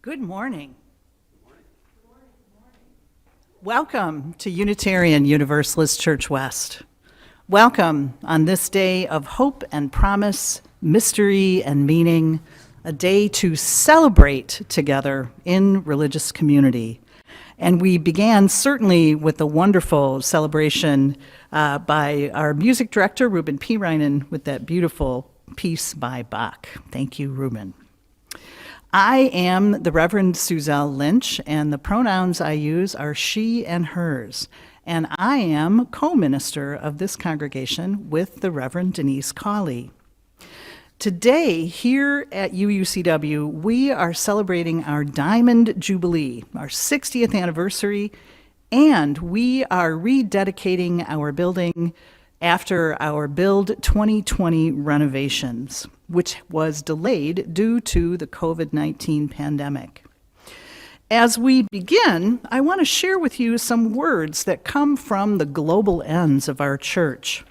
Good morning. Welcome to Unitarian Universalist Church West. Welcome on this day of hope and promise, mystery and meaning, a day to celebrate together in religious community. And we began certainly with a wonderful celebration by our music director, Ruben P. Reinen, with that beautiful piece by Bach. Thank you, Ruben. I am the Reverend Suzelle Lynch, and the pronouns I use are she and hers. And I am co-minister of this congregation with the Reverend Denise Cawley. Today, here at UUCW, we are celebrating our Diamond Jubilee, our 60th anniversary, and we are rededicating our building after our Build 2020 renovations, which was delayed due to the COVID-19 pandemic. As we begin, I want to share with you some words that come from the global ends of our church.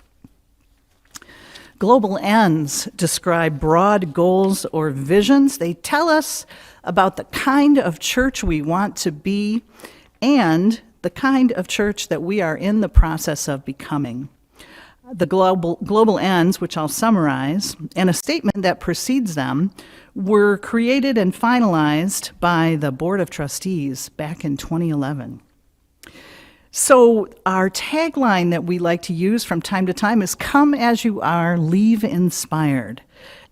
Global ends describe broad goals or visions. They tell us about the kind of church we want to be and the kind of church that we are in the process of becoming. The global ends, which I'll summarize, and a statement that precedes them, were created and finalized by the Board of Trustees back in 2011. So our tagline that we like to use from time to time is "Come as you are, leave inspired."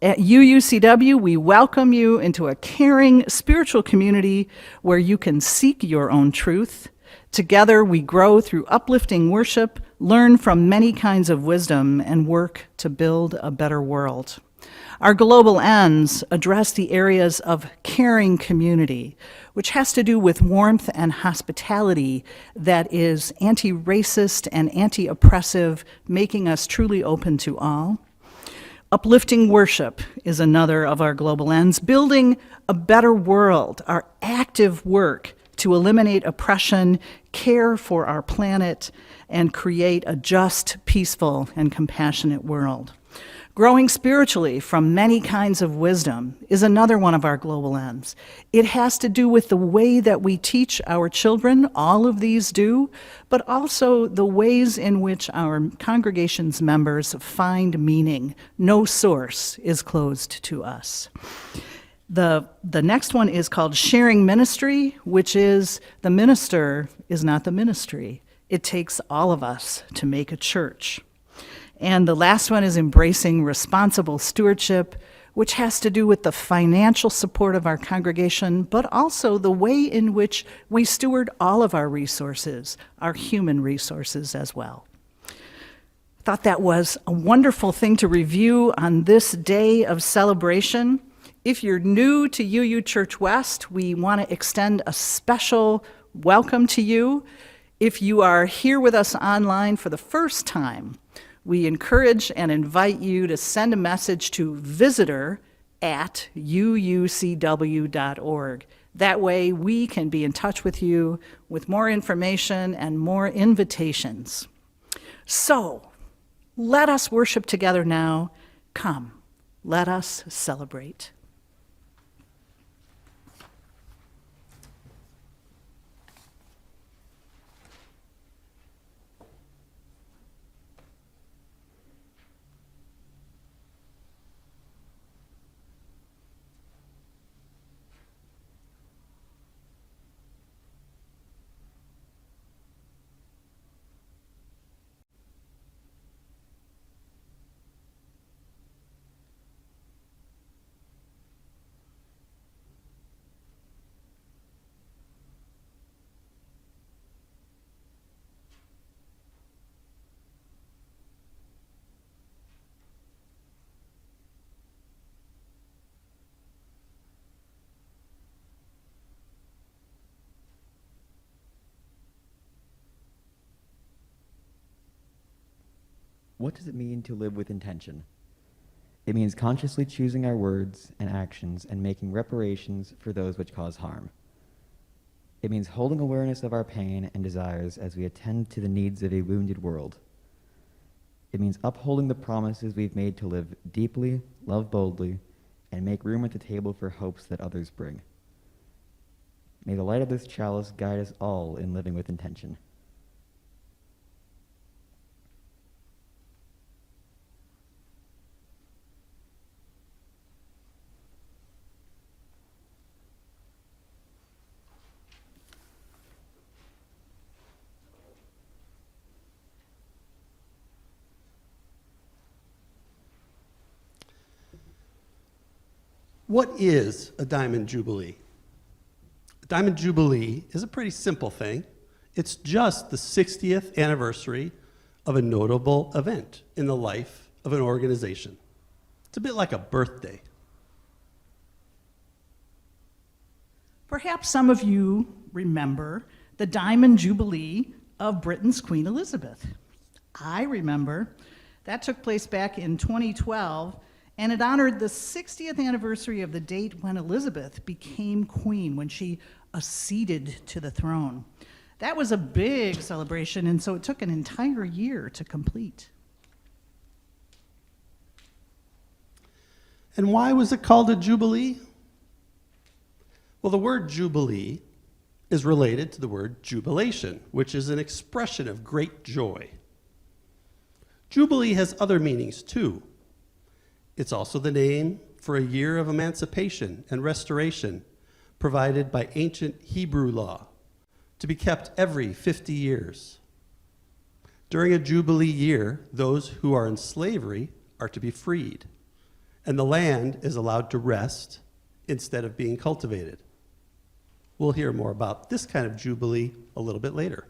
At UUCW, we welcome you into a caring spiritual community where you can seek your own truth. Together, we grow through uplifting worship, learn from many kinds of wisdom, and work to build a better world. Our global ends address the areas of caring community, which has to do with warmth and hospitality that is anti-racist and anti-oppressive, making us truly open to all. Uplifting worship is another of our global ends, building a better world, our active work to eliminate oppression, care for our planet, and create a just, peaceful, and compassionate world. Growing spiritually from many kinds of wisdom is another one of our global ends. It has to do with the way that we teach our children, all of these do, but also the ways in which our congregation's members find meaning. No source is closed to us. The next one is called sharing ministry, which is the minister is not the ministry. It takes all of us to make a church. And the last one is embracing responsible stewardship, which has to do with the financial support of our congregation, but also the way in which we steward all of our resources, our human resources as well. I thought that was a wonderful thing to review on this day of celebration. If you're new to UU Church West, we want to extend a special welcome to you. If you are here with us online for the first time, we encourage and invite you to send a message to visitor@uucw.org. That way we can be in touch with you with more information and more invitations. So, let us worship together now. Come, let us celebrate. What does it mean to live with intention? It means consciously choosing our words and actions and making reparations for those which cause harm. It means holding awareness of our pain and desires as we attend to the needs of a wounded world. It means upholding the promises we've made to live deeply, love boldly, and make room at the table for hopes that others bring. May the light of this chalice guide us all in living with intention. What is a Diamond Jubilee? A Diamond Jubilee is a pretty simple thing. It's just the 60th anniversary of a notable event in the life of an organization. It's a bit like a birthday. Perhaps some of you remember the Diamond Jubilee of Britain's Queen Elizabeth. I remember that took place back in 2012, and it honored the 60th anniversary of the date when Elizabeth became queen, when she acceded to the throne. That was a big celebration, and so it took an entire year to complete. And why was it called a Jubilee? Well, the word Jubilee is related to the word jubilation, which is an expression of great joy. Jubilee has other meanings too. It's also the name for a year of emancipation and restoration provided by ancient Hebrew law to be kept every 50 years. During a Jubilee year, those who are in slavery are to be freed, and the land is allowed to rest instead of being cultivated. We'll hear more about this kind of Jubilee a little bit later.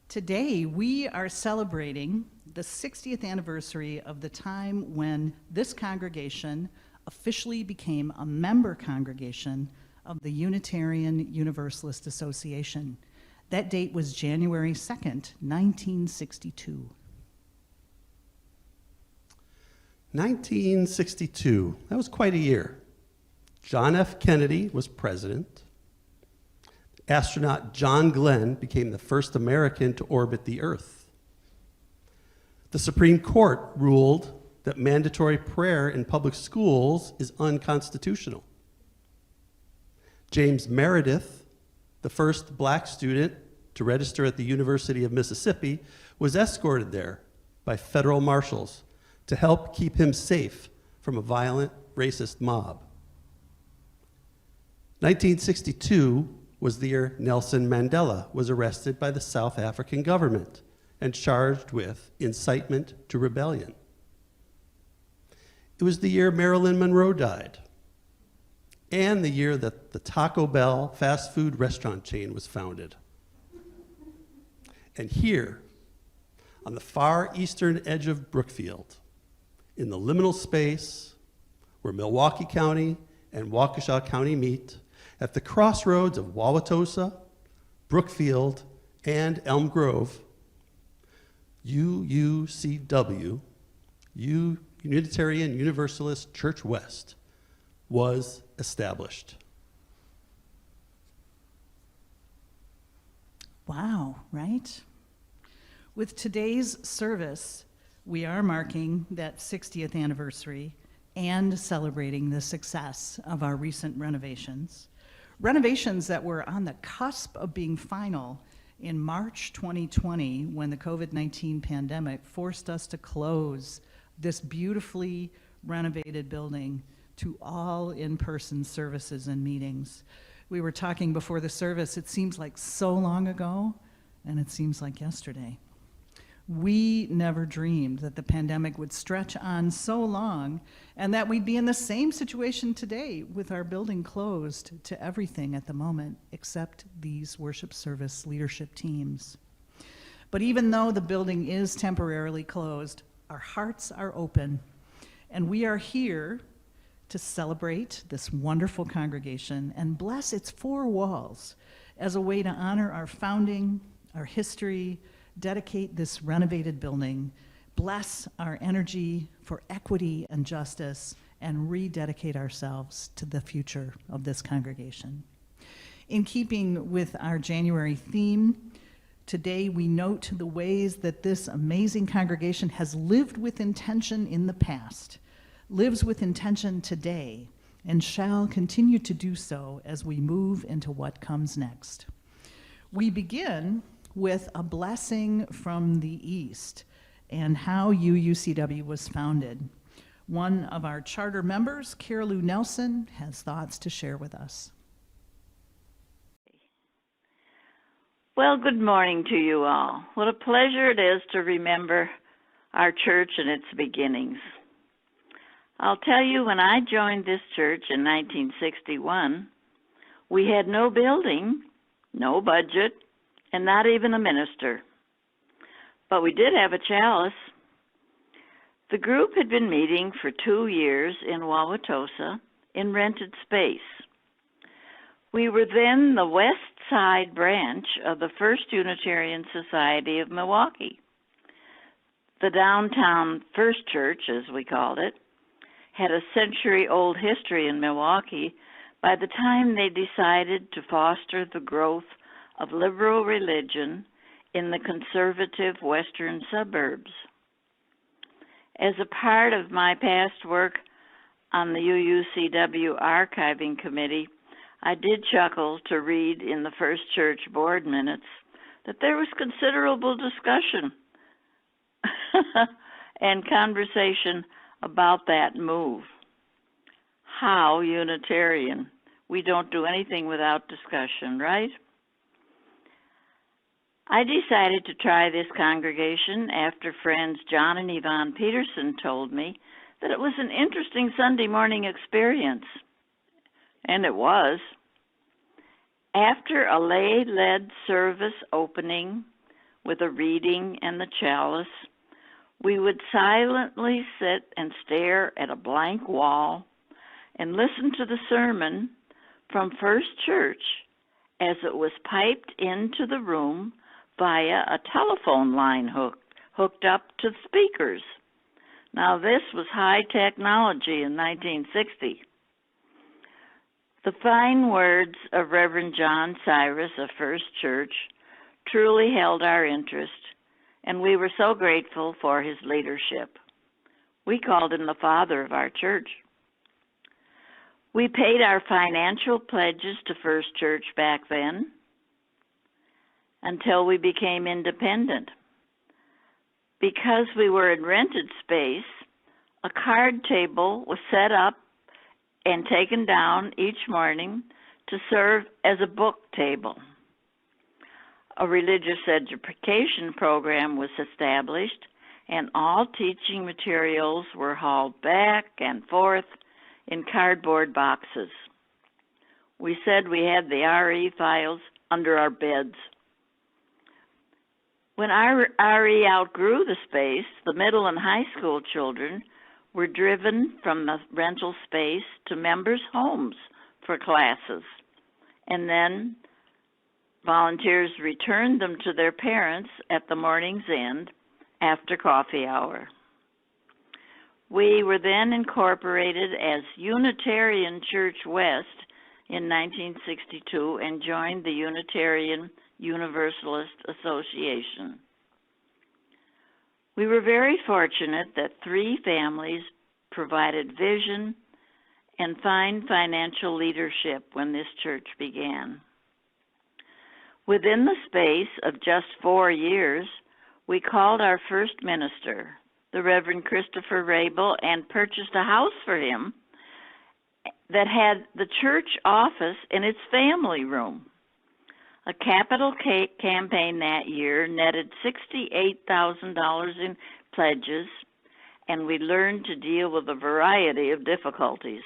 Today, we are celebrating the 60th anniversary of the time when this congregation officially became a member congregation of the Unitarian Universalist Association. That date was January 2nd, 1962. 1962, that was quite a year. John F. Kennedy was president. Astronaut John Glenn became the first American to orbit the Earth. The Supreme Court ruled that mandatory prayer in public schools is unconstitutional. James Meredith, the first black student to register at the University of Mississippi, was escorted there by federal marshals to help keep him safe from a violent, racist mob. 1962 was the year Nelson Mandela was arrested by the South African government and charged with incitement to rebellion. It was the year Marilyn Monroe died, and the year that the Taco Bell fast food restaurant chain was founded. And here, on the far eastern edge of Brookfield, in the liminal space where Milwaukee County and Waukesha County meet, at the crossroads of Wauwatosa, Brookfield, and Elm Grove, UUCW, Unitarian Universalist Church West, was established. Wow, right? With today's service, we are marking that 60th anniversary and celebrating the success of our recent renovations. Renovations that were on the cusp of being final in March 2020 when the COVID-19 pandemic forced us to close this beautifully renovated building to all in-person services and meetings. We were talking before the service, it seems like so long ago, and it seems like yesterday. We never dreamed that the pandemic would stretch on so long and that we'd be in the same situation today with our building closed to everything at the moment except these worship service leadership teams. But even though the building is temporarily closed, our hearts are open and we are here to celebrate this wonderful congregation and bless its four walls as a way to honor our founding, our history, dedicate this renovated building, bless our energy for equity and justice, and rededicate ourselves to the future of this congregation. In keeping with our January theme, today we note the ways that this amazing congregation has lived with intention in the past, lives with intention today, and shall continue to do so as we move into what comes next. We begin with a blessing from the East and how UUCW was founded. One of our charter members, Carolou Nelson, has thoughts to share with us. Well, good morning to you all. What a pleasure it is to remember our church and its beginnings. I'll tell you, when I joined this church in 1961, we had no building, no budget, and not even a minister. But we did have a chalice. The group had been meeting for 2 years in Wauwatosa in rented space. We were then the West Side branch of the First Unitarian Society of Milwaukee. The downtown First Church, as we called it, had a century-old history in Milwaukee by the time they decided to foster the growth of liberal religion in the conservative western suburbs. As a part of my past work on the UUCW Archiving Committee, I did chuckle to read in the First Church board minutes that there was considerable discussion and conversation about that move. How Unitarian? We don't do anything without discussion, right? I decided to try this congregation after friends John and Yvonne Peterson told me that it was an interesting Sunday morning experience. And it was. After a lay-led service opening with a reading and the chalice, we would silently sit and stare at a blank wall and listen to the sermon from First Church as it was piped into the room via a telephone line hooked up to speakers. Now, this was high technology in 1960. The fine words of Reverend John Cyrus of First Church truly held our interest, and we were so grateful for his leadership. We called him the father of our church. We paid our financial pledges to First Church back then until we became independent. Because we were in rented space, a card table was set up and taken down each morning to serve as a book table. A religious education program was established, and all teaching materials were hauled back and forth in cardboard boxes. We said we had the RE files under our beds. When our RE outgrew the space, the middle and high school children were driven from the rental space to members' homes for classes, and then volunteers returned them to their parents at the morning's end after coffee hour. We were then incorporated as Unitarian Church West in 1962 and joined the Unitarian Universalist Association. We were very fortunate that 3 families provided vision and fine financial leadership when this church began. Within the space of just 4 years, we called our first minister, the Reverend Christopher Rabel, and purchased a house for him that had the church office in its family room. A capital campaign that year netted $68,000 in pledges, and we learned to deal with a variety of difficulties.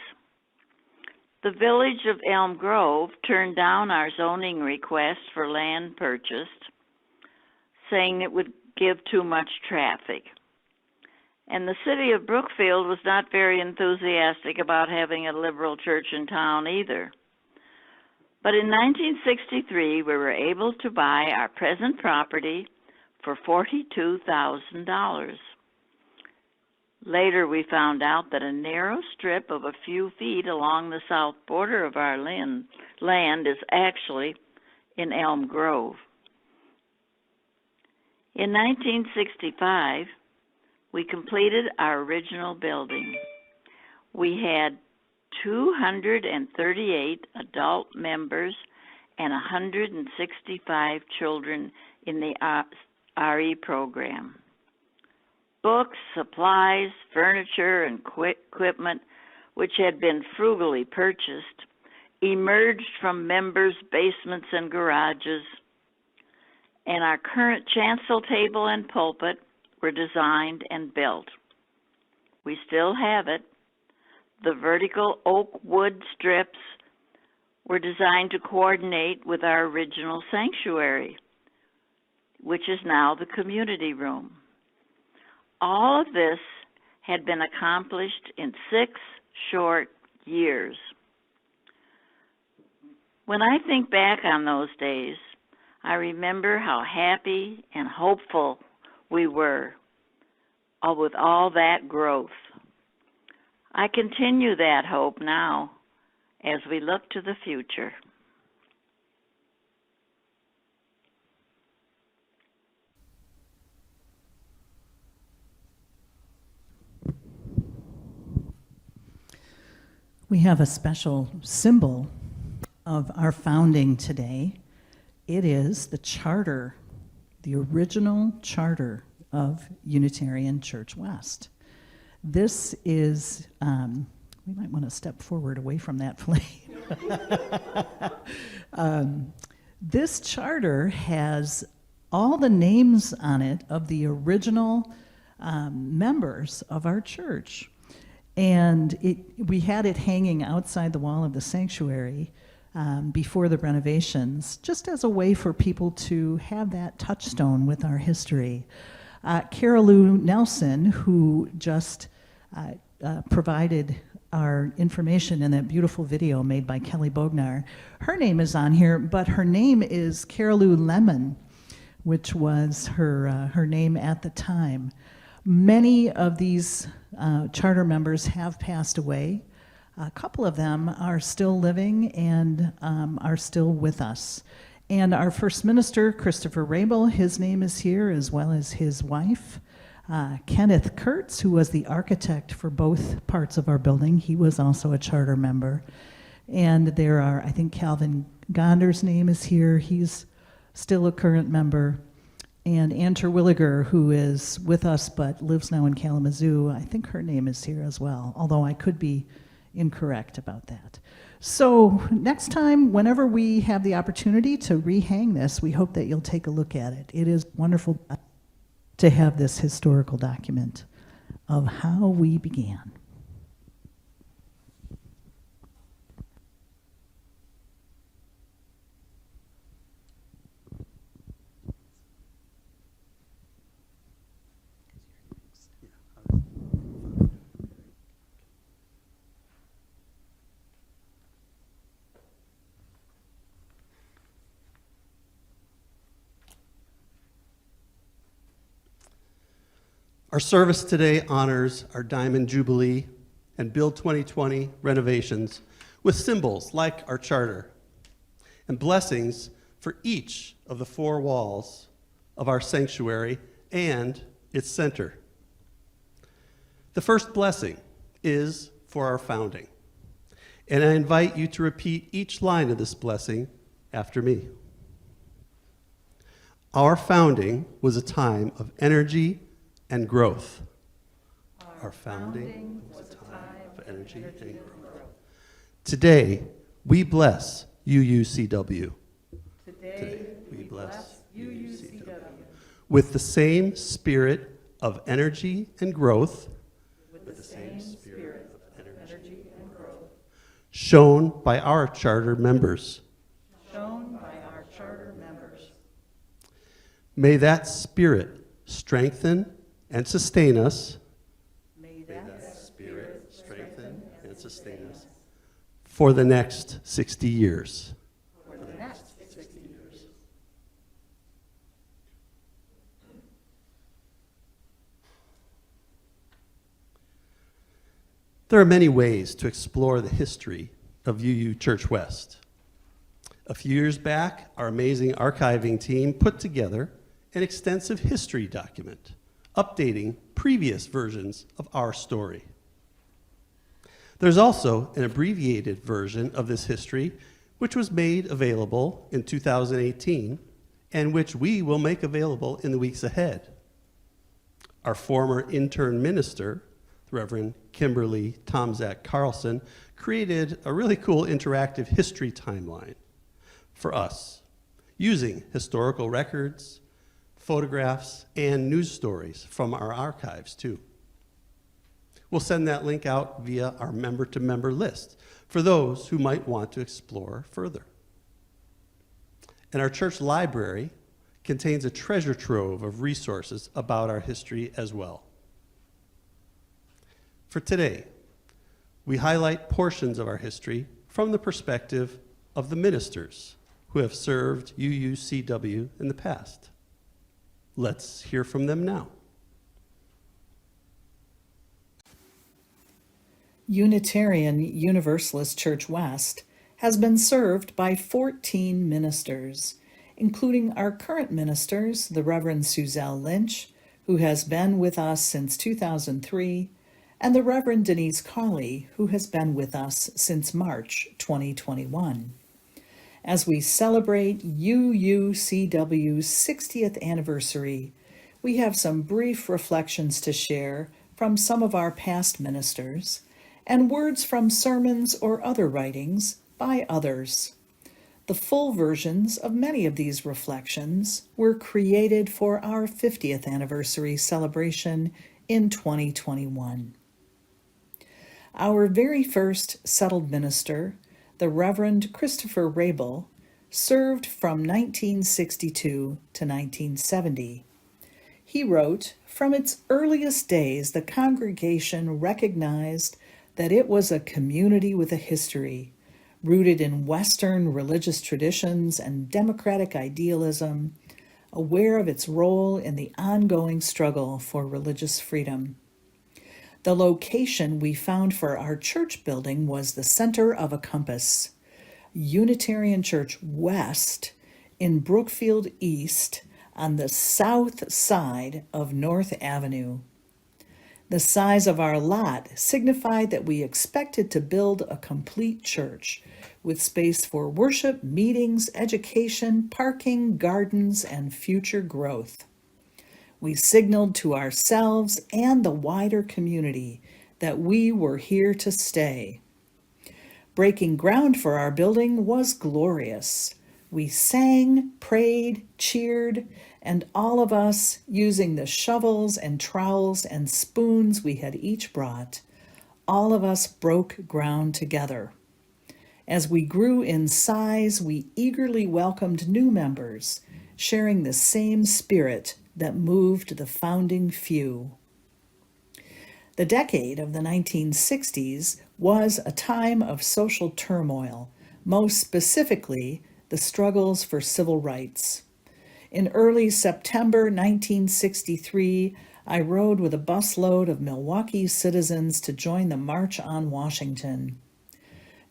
The village of Elm Grove turned down our zoning request for land purchased, saying it would give too much traffic. And the city of Brookfield was not very enthusiastic about having a liberal church in town either. But in 1963, we were able to buy our present property for $42,000. Later, we found out that a narrow strip of a few feet along the south border of our land is actually in Elm Grove. In 1965, we completed our original building. We had 238 adult members and 165 children in the RE program. Books, supplies, furniture, and equipment, which had been frugally purchased, emerged from members' basements and garages, and our current chancel table and pulpit were designed and built. We still have it. The vertical oak wood strips were designed to coordinate with our original sanctuary, which is now the community room. All of this had been accomplished in 6 short years. When I think back on those days, I remember how happy and hopeful we were with all that growth. I continue that hope now as we look to the future. We have a special symbol of our founding today. It is the charter, the original charter of Unitarian Church West. This is, we might want to step forward away from that flame. This charter has all the names on it of the original members of our church. And we had it hanging outside the wall of the sanctuary before the renovations, just as a way for people to have that touchstone with our history. Carol Lou Nelson, who just provided our information in that beautiful video made by Kelly Bognar, her name is on here, but her name is Carol Lou Lemon, which was her name at the time. Many of these charter members have passed away. A couple of them are still living and are still with us. And our first minister, Christopher Rabel, his name is here, as well as his wife. Kenneth Kurtz, who was the architect for both parts of our building, he was also a charter member. And there are, I think Calvin Gonder's name is here. He's still a current member. And Ann Terwilliger, who is with us but lives now in Kalamazoo, I think her name is here as well, although I could be incorrect about that. So next time, whenever we have the opportunity to rehang this, we hope that you'll take a look at it. It is wonderful to have this historical document of how we began. Our service today honors our Diamond Jubilee and Build 2020 renovations with symbols like our charter and blessings for each of the four walls of our sanctuary and its center. The first blessing is for our founding, and I invite you to repeat each line of this blessing after me. Our founding was a time of energy and growth. Our founding was a time of energy and growth. Today, we bless UUCW. Today, we bless UUCW. With the same spirit of energy and growth, with the same spirit of energy and growth, shown by our charter members. May that spirit strengthen and sustain us. May that spirit strengthen and sustain us for the next 60 years. For the next 60 years. There are many ways to explore the history of UU Church West. A few years back, our amazing archiving team put together an extensive history document, updating previous versions of our story. There's also an abbreviated version of this history, which was made available in 2018, and which we will make available in the weeks ahead. Our former intern minister, the Reverend Kimberly Tomzak Carlson, created a really cool interactive history timeline for us, using historical records, photographs, and news stories from our archives, too. We'll send that link out via our member-to-member list for those who might want to explore further. And our church library contains a treasure trove of resources about our history as well. For today, we highlight portions of our history from the perspective of the ministers who have served UUCW in the past. Let's hear from them now. Unitarian Universalist Church West has been served by 14 ministers, including our current ministers, the Reverend Suzelle Lynch, who has been with us since 2003, and the Reverend Denise Cawley, who has been with us since March 2021. As we celebrate UUCW's 60th anniversary, we have some brief reflections to share from some of our past ministers and words from sermons or other writings by others. The full versions of many of these reflections were created for our 50th anniversary celebration in 2021. Our very first settled minister, the Reverend Christopher Rabel, served from 1962 to 1970. He wrote, "From its earliest days, the congregation recognized that it was a community with a history, rooted in Western religious traditions and democratic idealism, aware of its role in the ongoing struggle for religious freedom. The location we found for our church building was the center of a compass. Unitarian Church West in Brookfield East on the south side of North Avenue. The size of our lot signified that we expected to build a complete church with space for worship, meetings, education, parking, gardens, and future growth. We signaled to ourselves and the wider community that we were here to stay. Breaking ground for our building was glorious. We sang, prayed, cheered, and all of us, using the shovels and trowels and spoons we had each brought, all of us broke ground together. As we grew in size, we eagerly welcomed new members, sharing the same spirit that moved the founding few. The decade of the 1960s was a time of social turmoil, most specifically the struggles for civil rights. In early September 1963, I rode with a busload of Milwaukee citizens to join the March on Washington.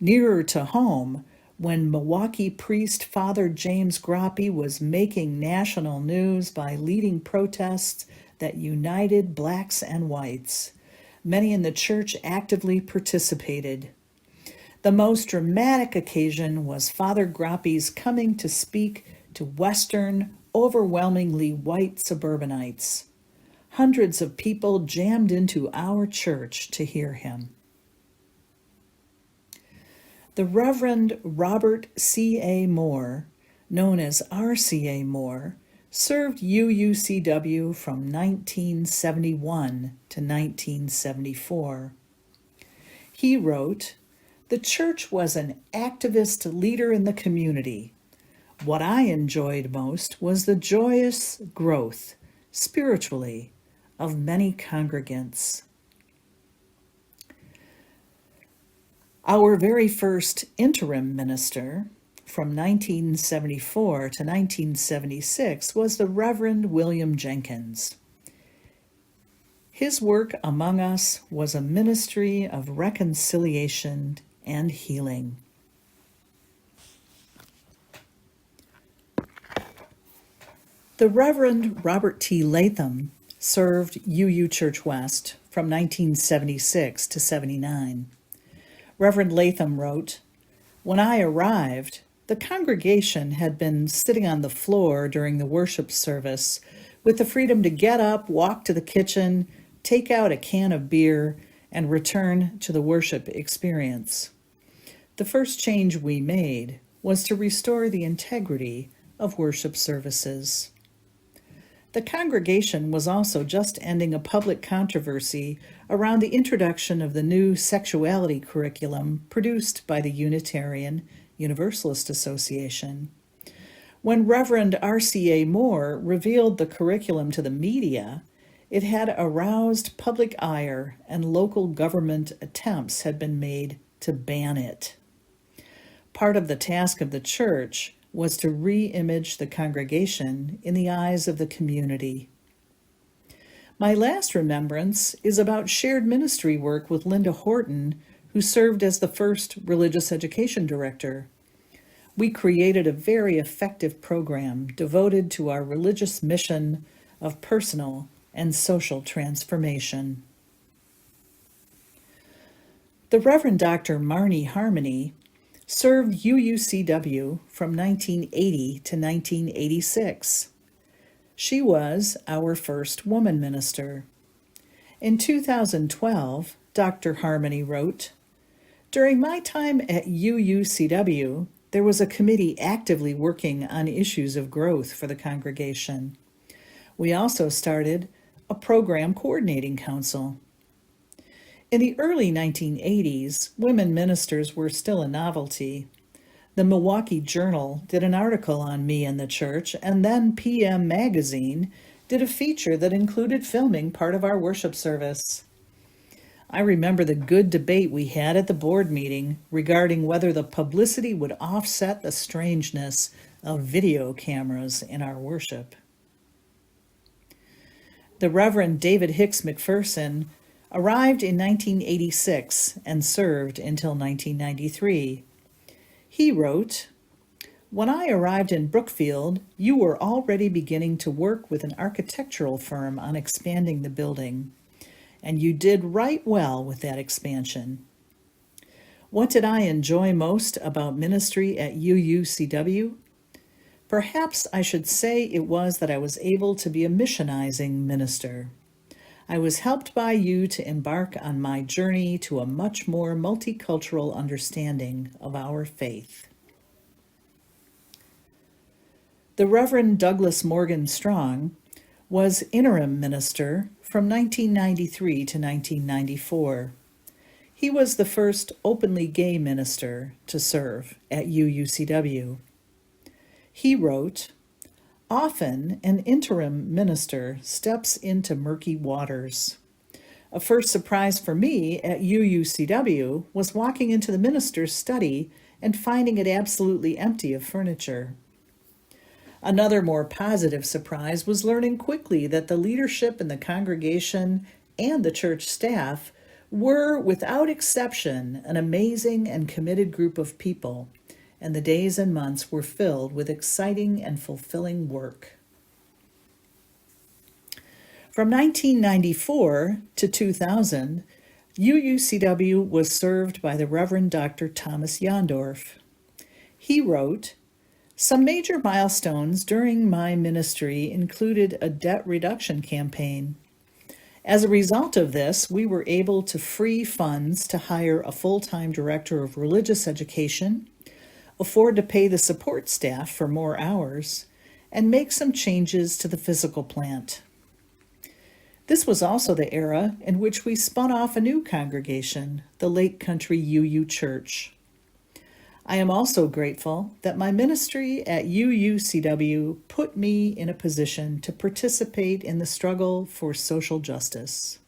Nearer to home, when Milwaukee priest Father James Groppe was making national news by leading protests that united blacks and whites, many in the church actively participated. The most dramatic occasion was Father Groppe's coming to speak to Western, overwhelmingly white suburbanites. Hundreds of people jammed into our church to hear him. The Reverend Robert C.A. Moore, known as R.C.A. Moore, served UUCW from 1971 to 1974. He wrote, "The church was an activist leader in the community. What I enjoyed most was the joyous growth, spiritually, of many congregants." Our very first interim minister from 1974 to 1976 was the Reverend William Jenkins. His work among us was a ministry of reconciliation and healing. The Reverend Robert T. Latham served UU Church West from 1976 to 79. Reverend Latham wrote, "When I arrived, the congregation had been sitting on the floor during the worship service with the freedom to get up, walk to the kitchen, take out a can of beer, and return to the worship experience. The first change we made was to restore the integrity of worship services." The congregation was also just ending a public controversy around the introduction of the new sexuality curriculum produced by the Unitarian Universalist Association. When Reverend R.C.A. Moore revealed the curriculum to the media, it had aroused public ire and local government attempts had been made to ban it. Part of the task of the church was to re-image the congregation in the eyes of the community. My last remembrance is about shared ministry work with Linda Horton, who served as the first religious education director. We created a very effective program devoted to our religious mission of personal and social transformation. The Reverend Dr. Marnie Harmony served UUCW from 1980 to 1986. She was our first woman minister. In 2012, Dr. Harmony wrote, "During my time at UUCW, there was a committee actively working on issues of growth for the congregation. We also started a program coordinating council. In the early 1980s, women ministers were still a novelty. The Milwaukee Journal did an article on me and the church, and then PM Magazine did a feature that included filming part of our worship service. I remember the good debate we had at the board meeting regarding whether the publicity would offset the strangeness of video cameras in our worship." The Reverend David Hicks McPherson arrived in 1986 and served until 1993. He wrote, When I arrived in Brookfield, you were already beginning to work with an architectural firm on expanding the building, and you did right well with that expansion. What did I enjoy most about ministry at UUCW? Perhaps I should say it was that I was able to be a missionizing minister. I was helped by you to embark on my journey to a much more multicultural understanding of our faith. The Reverend Douglas Morgan Strong was interim minister from 1993 to 1994. He was the first openly gay minister to serve at UUCW. He wrote, "Often an interim minister steps into murky waters. A first surprise for me at UUCW was walking into the minister's study and finding it absolutely empty of furniture. Another more positive surprise was learning quickly that the leadership in the congregation and the church staff were, without exception, an amazing and committed group of people, and the days and months were filled with exciting and fulfilling work." From 1994 to 2000, UUCW was served by the Reverend Dr. Thomas Yondorf. He wrote, "Some major milestones during my ministry included a debt reduction campaign. As a result of this, we were able to free funds to hire a full-time director of religious education, afford to pay the support staff for more hours, and make some changes to the physical plant. This was also the era in which we spun off a new congregation, the Lake Country UU Church. I am also grateful that my ministry at UUCW put me in a position to participate in the struggle for social justice."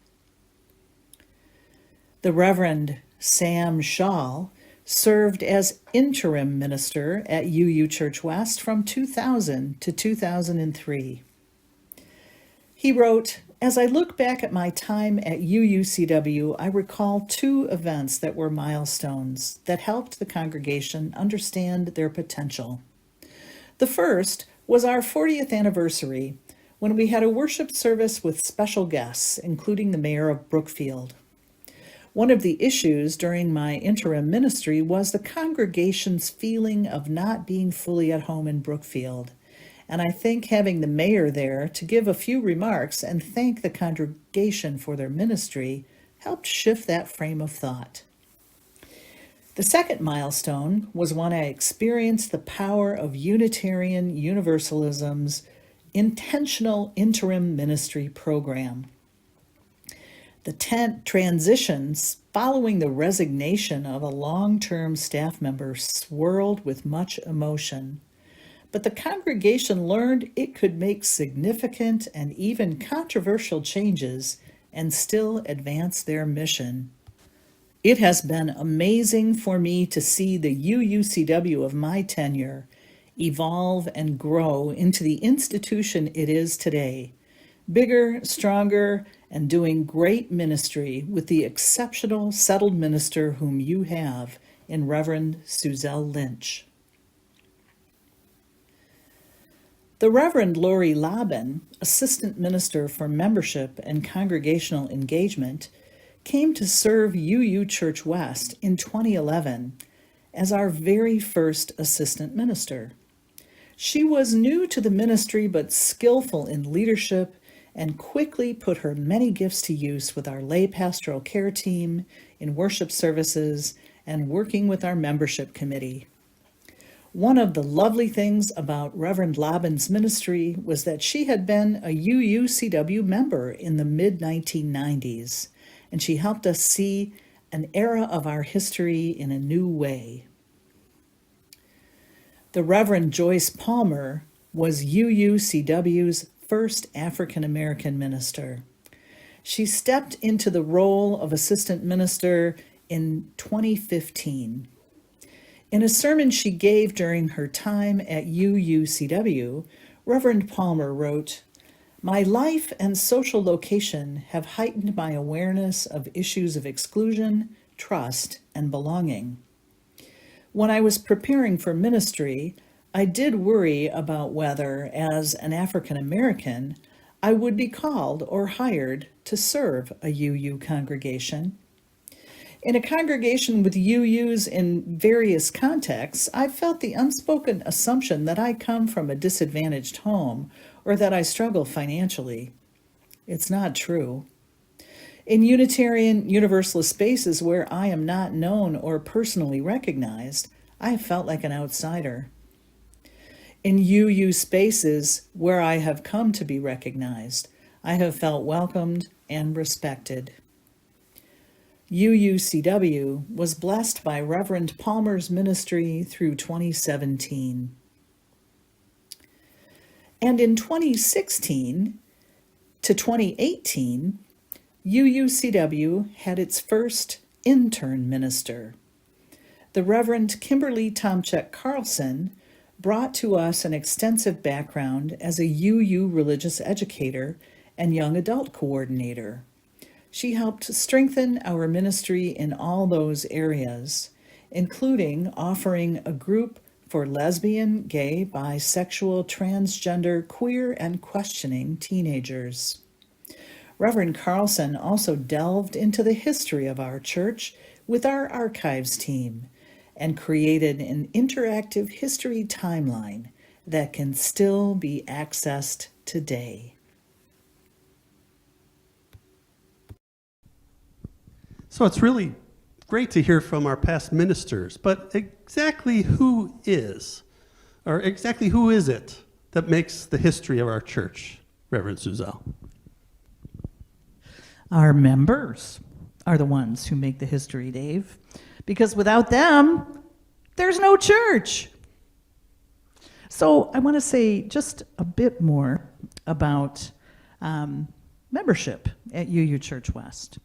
The Reverend Sam Shaw served as interim minister at UU Church West from 2000 to 2003. He wrote, "As I look back at my time at UUCW, I recall two events that were milestones that helped the congregation understand their potential. The first was our 40th anniversary, when we had a worship service with special guests, including the mayor of Brookfield. One of the issues during my interim ministry was the congregation's feeling of not being fully at home in Brookfield. And I think having the mayor there to give a few remarks and thank the congregation for their ministry helped shift that frame of thought. The second milestone was when I experienced the power of Unitarian Universalism's intentional interim ministry program. The transitions following the resignation of a long-term staff member swirled with much emotion. But the congregation learned it could make significant and even controversial changes and still advance their mission. It has been amazing for me to see the UUCW of my tenure evolve and grow into the institution it is today, bigger, stronger, and doing great ministry with the exceptional settled minister whom you have in Reverend Suzelle Lynch." The Reverend Lori Laban, Assistant Minister for Membership and Congregational Engagement, came to serve UU Church West in 2011 as our very first assistant minister. She was new to the ministry but skillful in leadership and quickly put her many gifts to use with our lay pastoral care team, in worship services, and working with our membership committee. One of the lovely things about Reverend Laban's ministry was that she had been a UUCW member in the mid-1990s, and she helped us see an era of our history in a new way. The Reverend Joyce Palmer was UUCW's first African American minister. She stepped into the role of assistant minister in 2015. In a sermon she gave during her time at UUCW, Reverend Palmer wrote, "My life and social location have heightened my awareness of issues of exclusion, trust, and belonging. When I was preparing for ministry, I did worry about whether, as an African American, I would be called or hired to serve a UU congregation. In a congregation with UUs in various contexts, I felt the unspoken assumption that I come from a disadvantaged home or that I struggle financially. It's not true. In Unitarian Universalist spaces where I am not known or personally recognized, I have felt like an outsider. In UU spaces where I have come to be recognized, I have felt welcomed and respected. UUCW was blessed by Reverend Palmer's ministry through 2017. And in 2016 to 2018, UUCW had its first intern minister. The Reverend Kimberly Tomchek Carlson brought to us an extensive background as a UU religious educator and young adult coordinator. She helped strengthen our ministry in all those areas, including offering a group for lesbian, gay, bisexual, transgender, queer, and questioning teenagers. Reverend Carlson also delved into the history of our church with our archives team and created an interactive history timeline that can still be accessed today. So it's really great to hear from our past ministers, but exactly who is it that makes the history of our church, Reverend Suzelle? Our members are the ones who make the history, Dave, because without them, there's no church. So I want to say just a bit more about membership at UU Church West.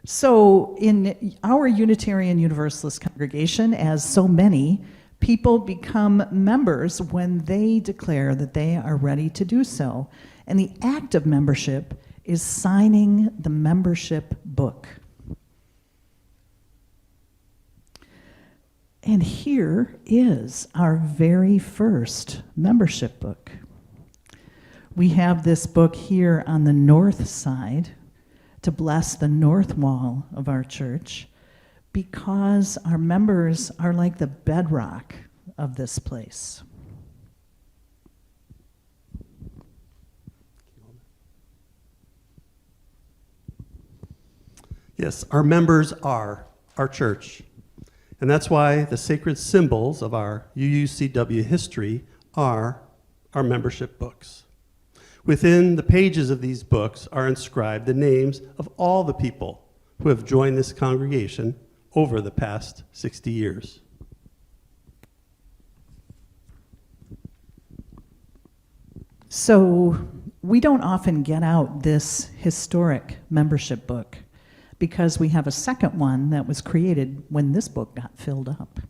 So in our Unitarian Universalist congregation, as so many, people become members when they declare that they are ready to do so. And the act of membership is signing the membership book. And here is our very first membership book. We have this book here on the north side to bless the north wall of our church because our members are like the bedrock of this place. Yes, our members are our church. And that's why the sacred symbols of our UUCW history are our membership books. Within the pages of these books are inscribed the names of all the people who have joined this congregation over the past 60 years. So we don't often get out this historic membership book because we have a second one that was created when this book got filled up.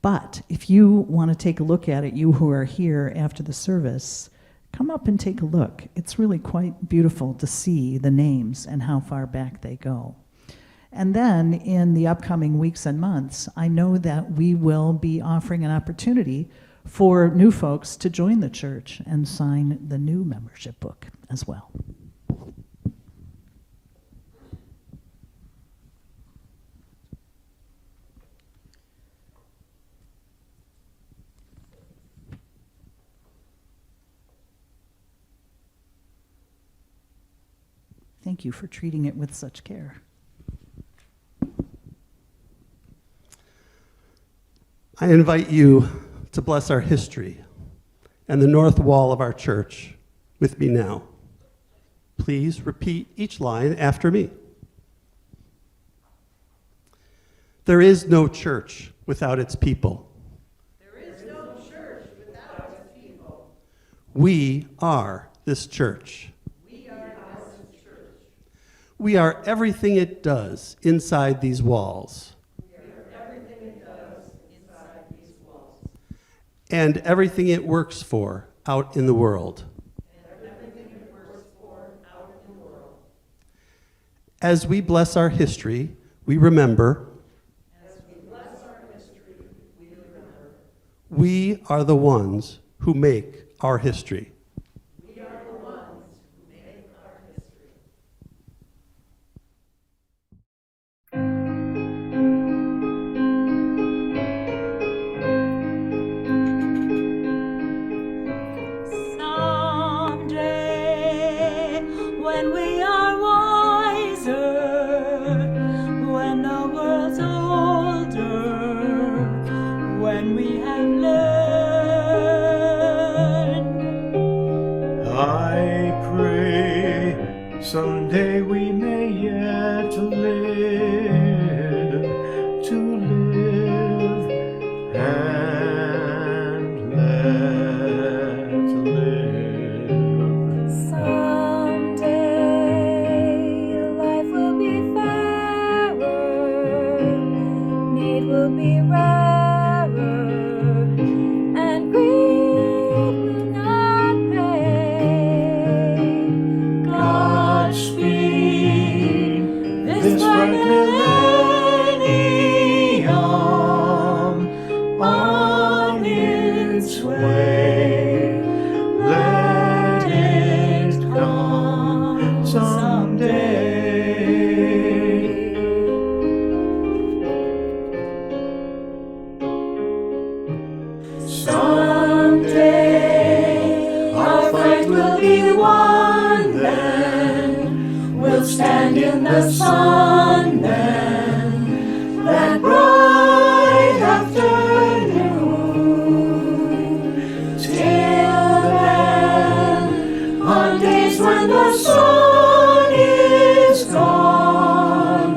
But if you want to take a look at it, you who are here after the service, come up and take a look. It's really quite beautiful to see the names and how far back they go. And then in the upcoming weeks and months, I know that we will be offering an opportunity for new folks to join the church and sign the new membership book as well. Thank you for treating it with such care. I invite you to bless our history and the north wall of our church with me now. Please repeat each line after me. There is no church without its people. There is no church without its people. We are this church. We are everything it does inside these walls. And everything it works for out in the world. As we bless our history, we remember. We are the ones who make our history. Someday, when we are wiser, when the world's older, when we have learned, I pray someday we may yet live to live and let live. someday life will be fairer, need will be rarer, and greed will not pay. Godspeed, this bright millennium on its way. Let it come someday. Someday our fight will be won then. We'll stand in the sun then, that bright afternoon. Till then, on days when the sun is gone,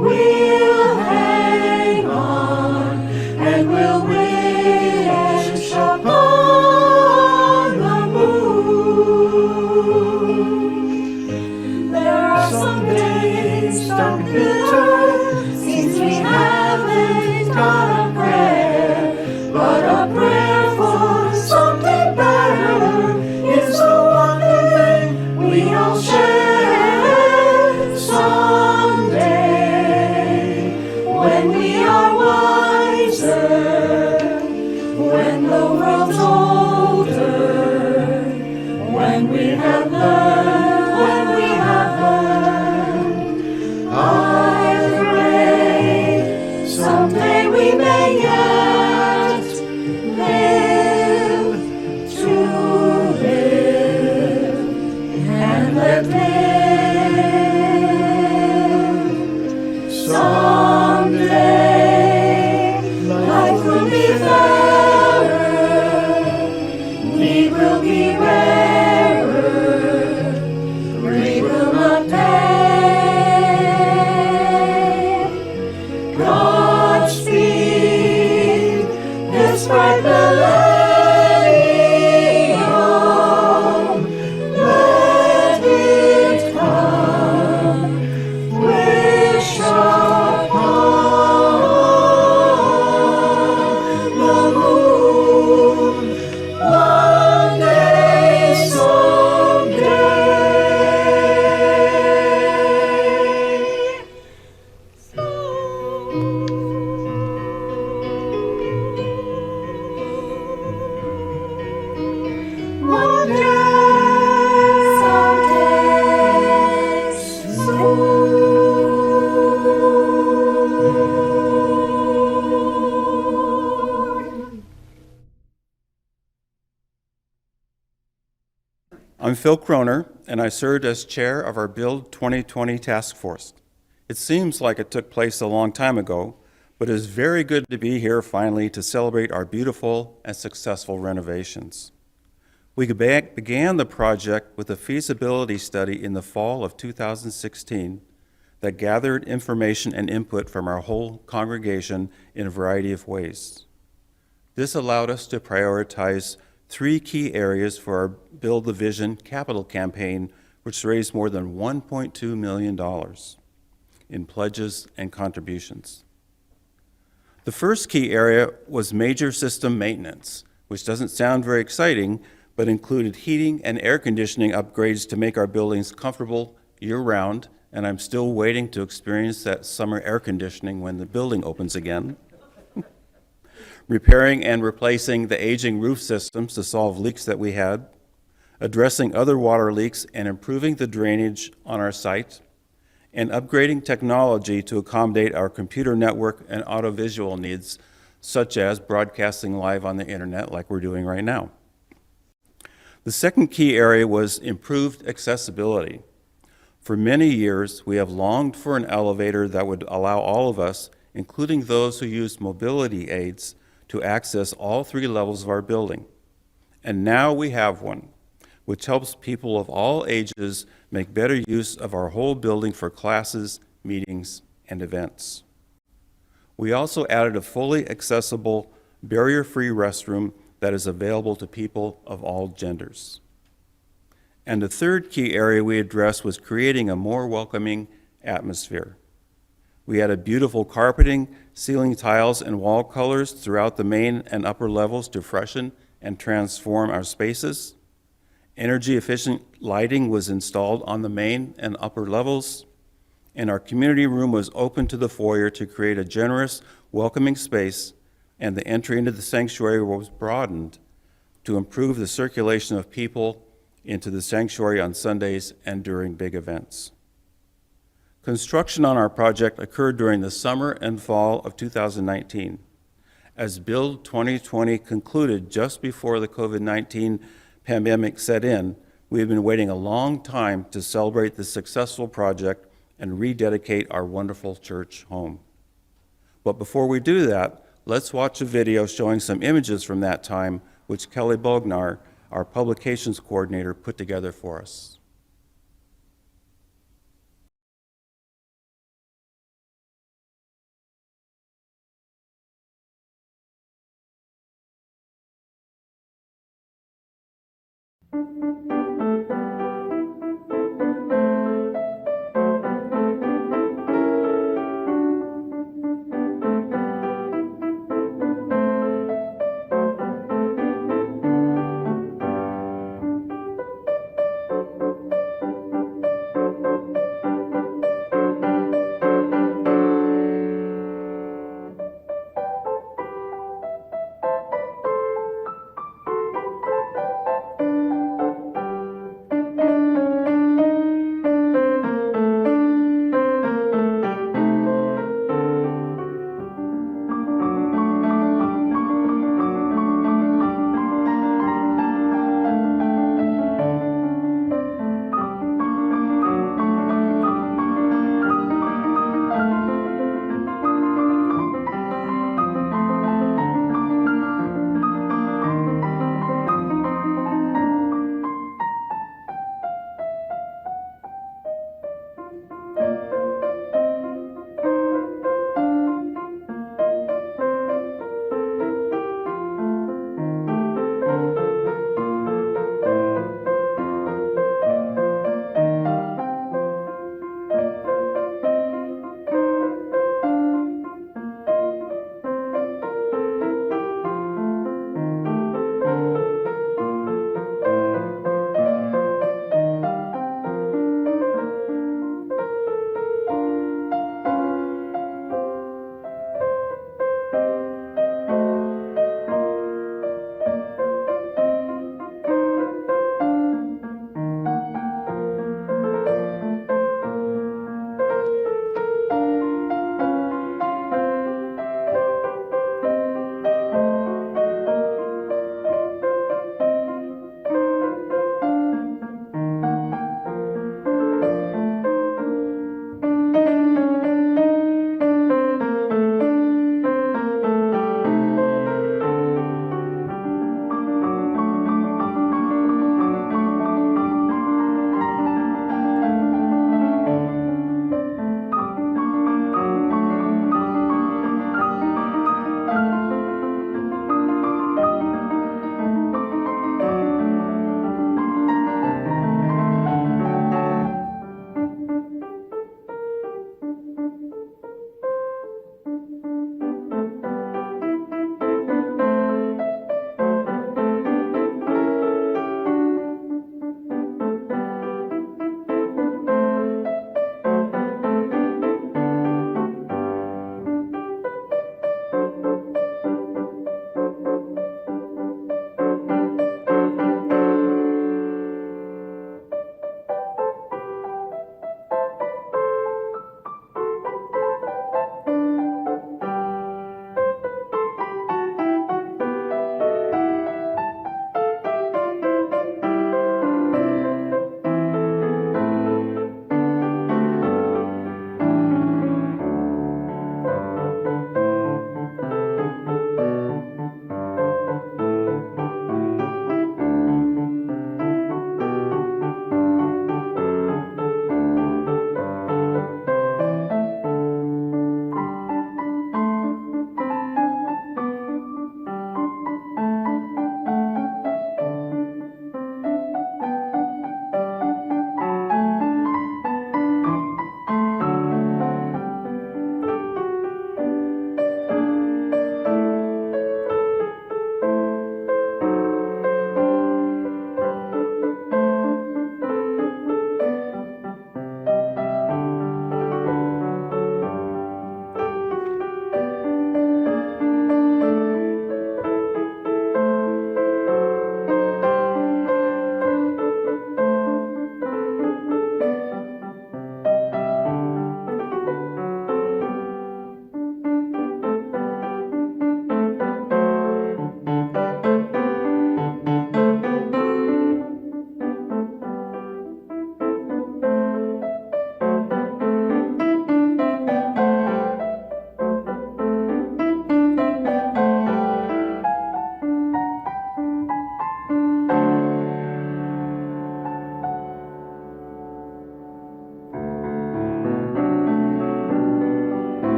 we'll hang on and we'll wish upon the moon. There are some days dark and bitter, seems we haven't got a prayer, but a prayer for something better is the one thing we all share. Someday, when we are wiser, when the world's older, when we have learned, I pray someday we may yet live to live and let live. Someday life will be fairer, need will be rarer, greed will not pay. Godspeed, this bright millennium, let it come. Wish upon the moon one day someday. One day someday soon. I'm Phil Croner, and I served as chair of our Build 2020 task force. It seems like it took place a long time ago, but it is very good to be here finally to celebrate our beautiful and successful renovations. We began the project with a feasibility study in the fall of 2016 that gathered information and input from our whole congregation in a variety of ways. This allowed us to prioritize 3 key areas for our Build the Vision capital campaign, which raised more than $1.2 million in pledges and contributions. The first key area was major system maintenance, which doesn't sound very exciting, but included heating and air conditioning upgrades to make our buildings comfortable year-round, and I'm still waiting to experience that summer air conditioning when the building opens again. repairing and replacing the aging roof systems to solve leaks that we had, addressing other water leaks and improving the drainage on our site, and upgrading technology to accommodate our computer network and audiovisual needs, such as broadcasting live on the internet like we're doing right now. The second key area was improved accessibility. For many years, we have longed for an elevator that would allow all of us, including those who use mobility aids, to access all 3 levels of our building. And now we have one, which helps people of all ages make better use of our whole building for classes, meetings, and events. We also added a fully accessible, barrier-free restroom that is available to people of all genders. And the third key area we addressed was creating a more welcoming atmosphere. We added beautiful carpeting, ceiling tiles, and wall colors throughout the main and upper levels to freshen and transform our spaces. Energy-efficient lighting was installed on the main and upper levels, and our community room was open to the foyer to create a generous, welcoming space, and the entry into the sanctuary was broadened to improve the circulation of people into the sanctuary on Sundays and during big events. Construction on our project occurred during the summer and fall of 2019. As Build 2020 concluded just before the COVID-19 pandemic set in, we have been waiting a long time to celebrate this successful project and rededicate our wonderful church home. But before we do that, let's watch a video showing some images from that time, which Kelly Bognar, our publications coordinator, put together for us.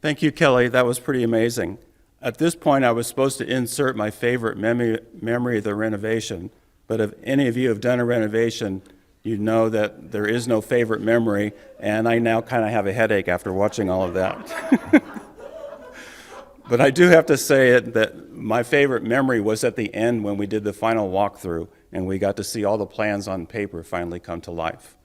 Thank you, Kelly. That was pretty amazing. At this point, I was supposed to insert my favorite memory of the renovation, but if any of you have done a renovation, you know that there is no favorite memory, and I now kind of have a headache after watching all of that. But I do have to say that my favorite memory was at the end when we did the final walkthrough, and we got to see all the plans on paper finally come to life.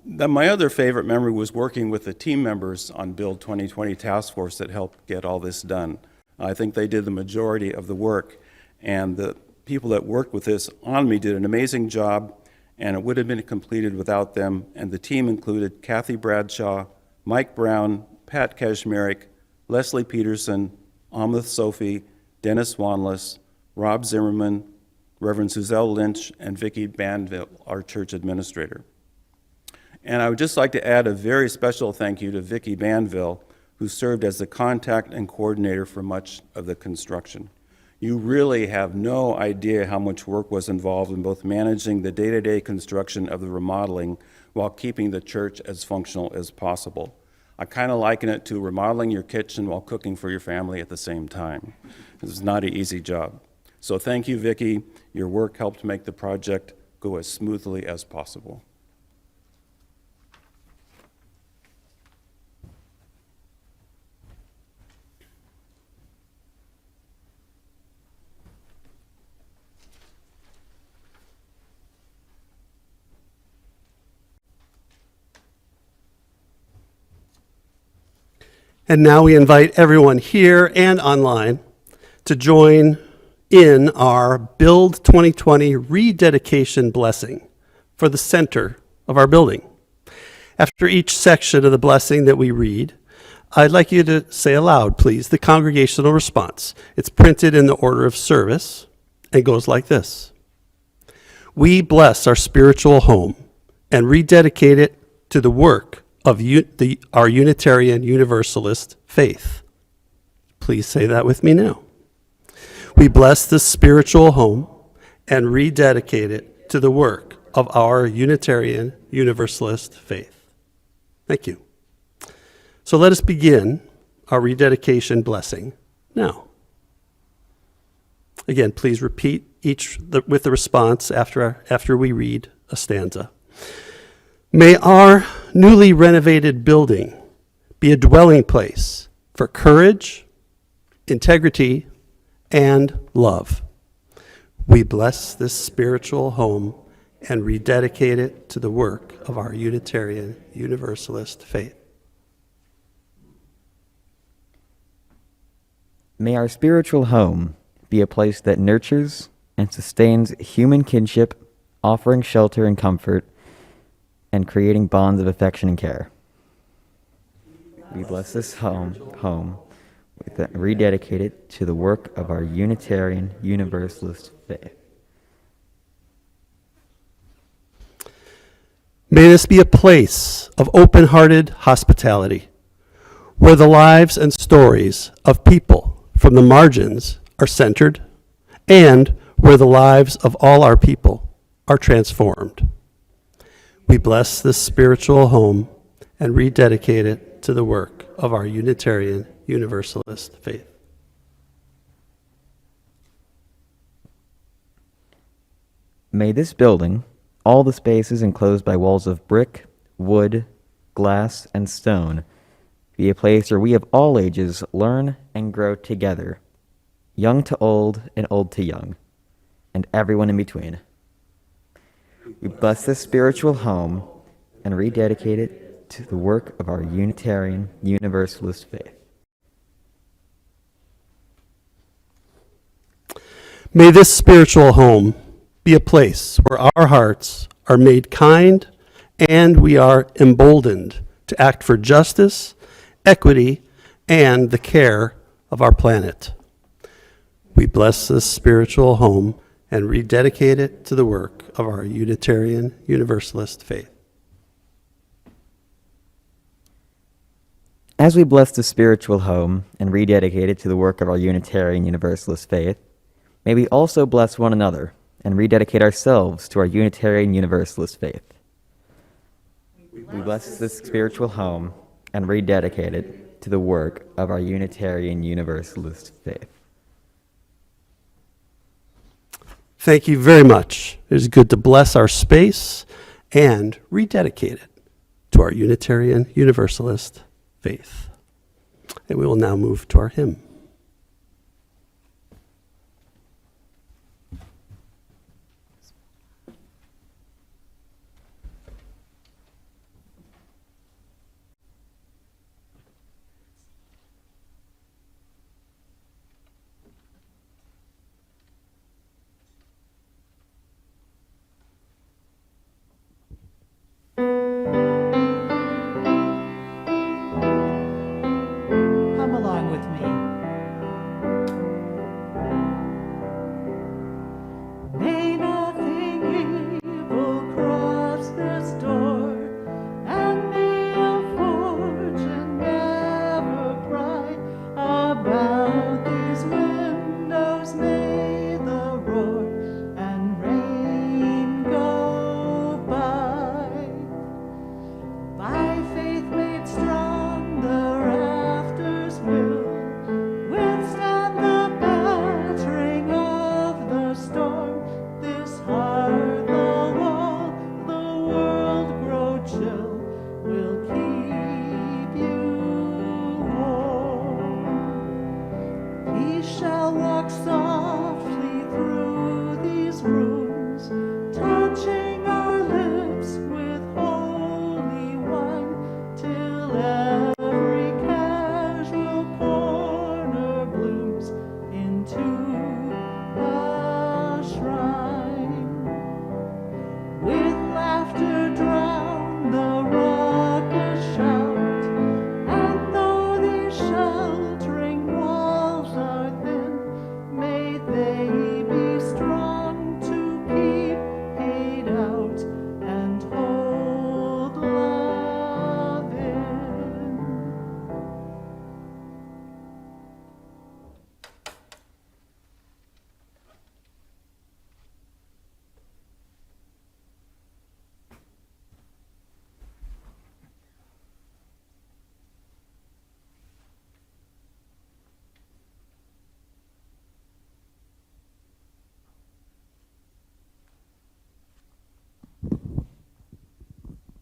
My other favorite memory was working with the team members on Build 2020 Task Force that helped get all this done. I think they did the majority of the work, and the people that worked with this on me did an amazing job, and it would have been completed without them. And the team included Kathy Bradshaw, Mike Brown, Pat Kashmerick, Leslie Peterson, Amleth Sophie, Dennis Wanless, Rob Zimmerman, Reverend Suzelle Lynch, and Vicki Banville, our church administrator. And I would just like to add a very special thank you to Vicki Banville, who served as the contact and coordinator for much of the construction. You really have no idea how much work was involved in both managing the day-to-day construction of the remodeling while keeping the church as functional as possible. I kind of liken it to remodeling your kitchen while cooking for your family at the same time. It's not an easy job. So thank you, Vicki. Your work helped make the project go as smoothly as possible. And now we invite everyone here and online to join in our Build 2020 rededication blessing for the center of our building. After each section of the blessing that we read, I'd like you to say aloud, please, the congregational response. It's printed in the order of service and goes like this. We bless our spiritual home and rededicate it to the work of our Unitarian Universalist faith. Please say that with me now. We bless this spiritual home and rededicate it to the work of our Unitarian Universalist faith. Thank you. So let us begin our rededication blessing now. Again, please repeat with the response after we read a stanza. May our newly renovated building be a dwelling place for courage, integrity, and love. We bless this spiritual home and rededicate it to the work of our Unitarian Universalist faith. May our spiritual home be a place that nurtures and sustains human kinship, offering shelter and comfort, and creating bonds of affection and care. We bless this home rededicate it to the work of our Unitarian Universalist faith. May this be a place of open-hearted hospitality, where the lives and stories of people from the margins are centered, and where the lives of all our people are transformed. We bless this spiritual home and rededicate it to the work of our Unitarian Universalist faith. May this building, all the spaces enclosed by walls of brick, wood, glass, and stone, be a place where we of all ages learn and grow together, young to old and old to young, and everyone in between. We bless this spiritual home and rededicate it to the work of our Unitarian Universalist faith. May this spiritual home be a place where our hearts are made kind and we are emboldened to act for justice, equity, and the care of our planet. We bless this spiritual home and rededicate it to the work of our Unitarian Universalist faith. As we bless the spiritual home and rededicate it to the work of our Unitarian Universalist faith, may we also bless one another and rededicate ourselves to our Unitarian Universalist faith. We bless this spiritual home and rededicate it to the work of our Unitarian Universalist faith. Thank you very much. It is good to bless our space and rededicate it to our Unitarian Universalist faith. And we will now move to our hymn. Come along with me. May nothing evil cross this door, and may a fortune never pry about these windows. May the roar and rain go by. By faith made strong, the rafters will withstand the battering of the storm. This heart, the wall, the world grow chill, will keep you warm. He shall walk softly through these rooms, touching our lips with holy wine, till every casual corner blooms into a shrine. With laughter drown the raucous shout, and though these sheltering walls are thin, may they be strong to keep hate out and hold love in.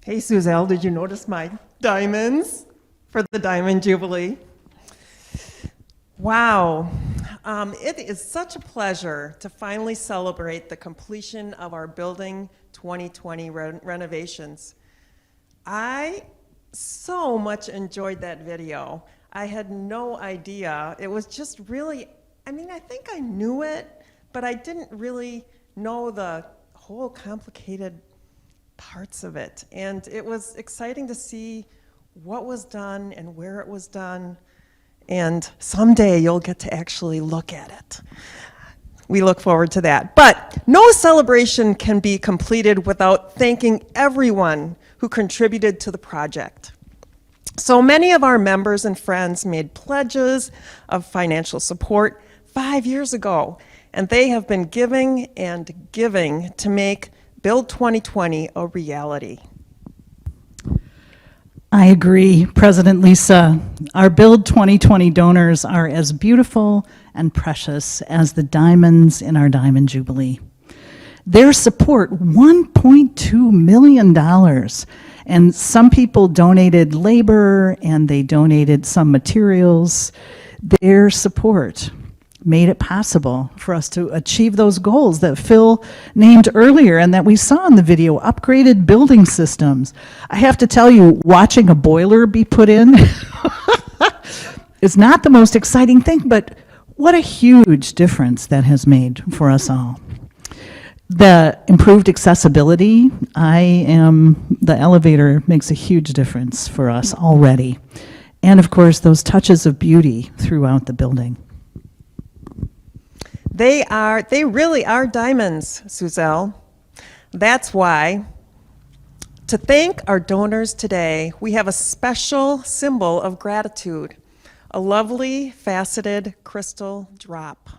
Hey, Suzelle, did you notice my diamonds for the Diamond Jubilee? Wow. It is such a pleasure to finally celebrate the completion of our Building 2020 renovations. I so much enjoyed that video. I had no idea. It was just really, I mean, I think I knew it, but I didn't really know the whole complicated parts of it. And it was exciting to see what was done and where it was done. And someday you'll get to actually look at it. We look forward to that. But no celebration can be completed without thanking everyone who contributed to the project. So many of our members and friends made pledges of financial support 5 years ago, and they have been giving and giving to make Build 2020 a reality. I agree, President Lisa. Our Build 2020 donors are as beautiful and precious as the diamonds in our Diamond Jubilee. Their support, $1.2 million, and some people donated labor and they donated some materials. Their support made it possible for us to achieve those goals that Phil named earlier and that we saw in the video, upgraded building systems. I have to tell you, watching a boiler be put in is not the most exciting thing, but what a huge difference that has made for us all. The improved accessibility, the elevator makes a huge difference for us already. And of course, those touches of beauty throughout the building. They really are diamonds, Suzelle. That's why, to thank our donors today, we have a special symbol of gratitude, a lovely faceted crystal drop.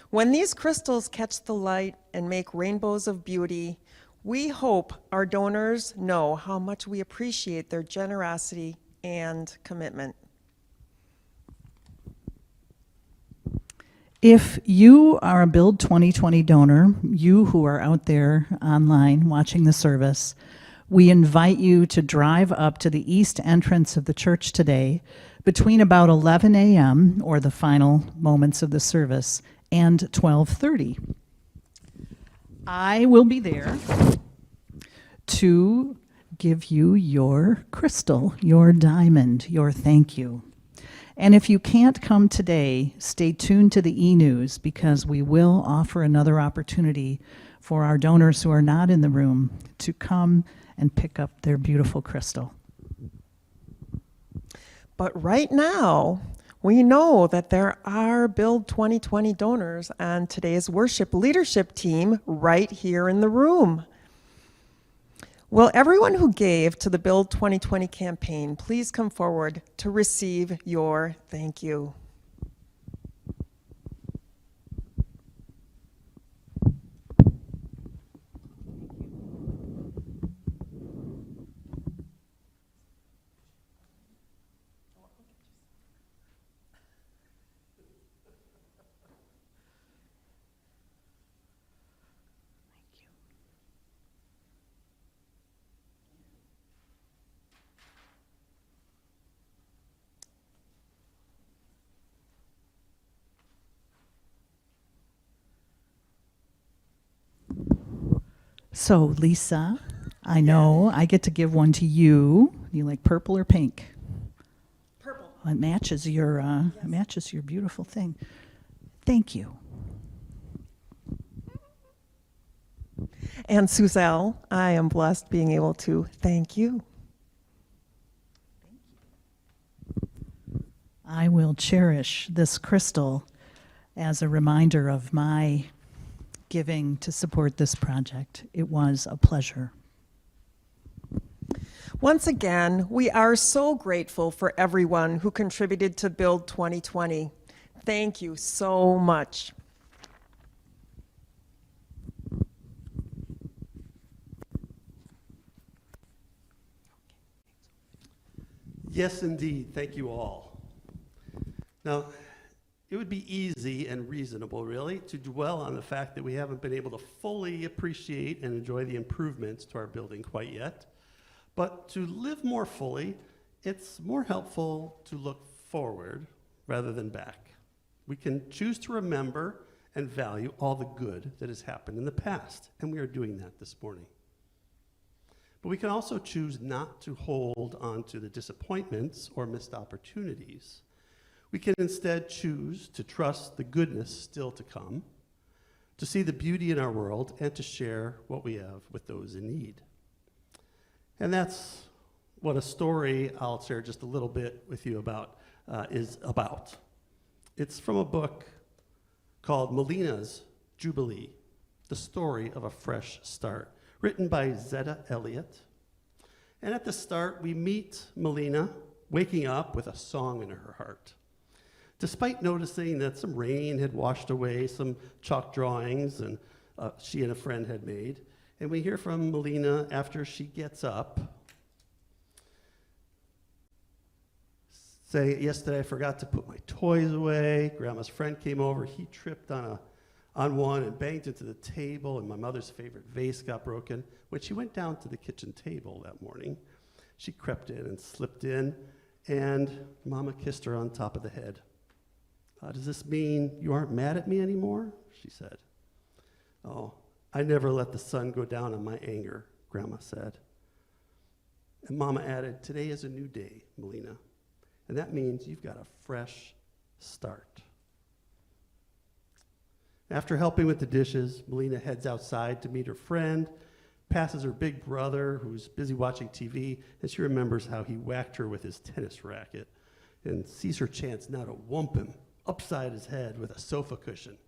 When these crystals catch the light and make rainbows of beauty, we hope our donors know how much we appreciate their generosity and commitment. If you are a Build 2020 donor, you who are out there online watching the service, we invite you to drive up to the east entrance of the church today between about 11 a.m., or the final moments of the service, and 12:30. I will be there to give you your crystal, your diamond, your thank you. And if you can't come today, stay tuned to the e-news, because we will offer another opportunity for our donors who are not in the room to come and pick up their beautiful crystal. But right now, we know that there are Build 2020 donors on today's worship leadership team right here in the room. Will everyone who gave to the Build 2020 campaign please come forward to receive your thank you? So, Lisa, I know I get to give one to you. You like purple or pink? Purple. Well, it matches your beautiful thing. Thank you. And Suzelle, I am blessed being able to thank you. I will cherish this crystal as a reminder of my giving to support this project. It was a pleasure. Once again, we are so grateful for everyone who contributed to Build 2020. Thank you so much. Yes, indeed. Thank you all. Now, it would be easy and reasonable, really, to dwell on the fact that we haven't been able to fully appreciate and enjoy the improvements to our building quite yet. But to live more fully, it's more helpful to look forward rather than back. We can choose to remember and value all the good that has happened in the past, and we are doing that this morning. But we can also choose not to hold on to the disappointments or missed opportunities. We can instead choose to trust the goodness still to come, to see the beauty in our world, and to share what we have with those in need. And that's what a story I'll share just a little bit with you about is about. It's from a book called Melina's Jubilee, the story of a fresh start, written by Zetta Elliott. And at the start, we meet Melina waking up with a song in her heart. Despite noticing that some rain had washed away some chalk drawings and she and a friend had made. And we hear from Melina after she gets up, saying, yesterday I forgot to put my toys away. Grandma's friend came over. He tripped on one and banged into the table, and my mother's favorite vase got broken. When she went down to the kitchen table that morning, she crept in and slipped in, and Mama kissed her on top of the head. Does this mean you aren't mad at me anymore? She said. Oh, I never let the sun go down on my anger, Grandma said. And Mama added, today is a new day, Melina, and that means you've got a fresh start. After helping with the dishes, Melina heads outside to meet her friend, passes her big brother who's busy watching TV, and she remembers how he whacked her with his tennis racket and sees her chance now to whump him upside his head with a sofa cushion.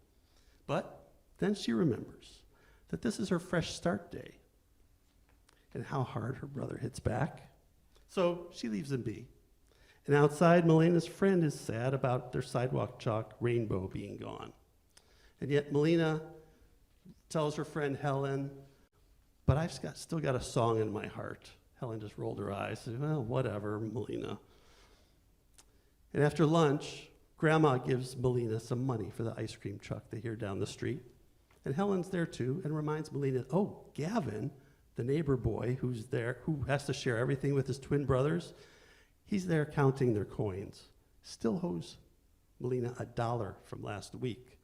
But then she remembers that this is her fresh start day and how hard her brother hits back. So she leaves him be. And outside, Melina's friend is sad about their sidewalk chalk rainbow being gone. And yet Melina tells her friend Helen, but I've still got a song in my heart. Helen just rolled her eyes, said, well, whatever, Melina. And after lunch, Grandma gives Melina some money for the ice cream truck they hear down the street. And Helen's there too and reminds Melina, oh, Gavin, the neighbor boy who's there, who has to share everything with his twin brothers, he's there counting their coins. Still owes Melina $1 from last week.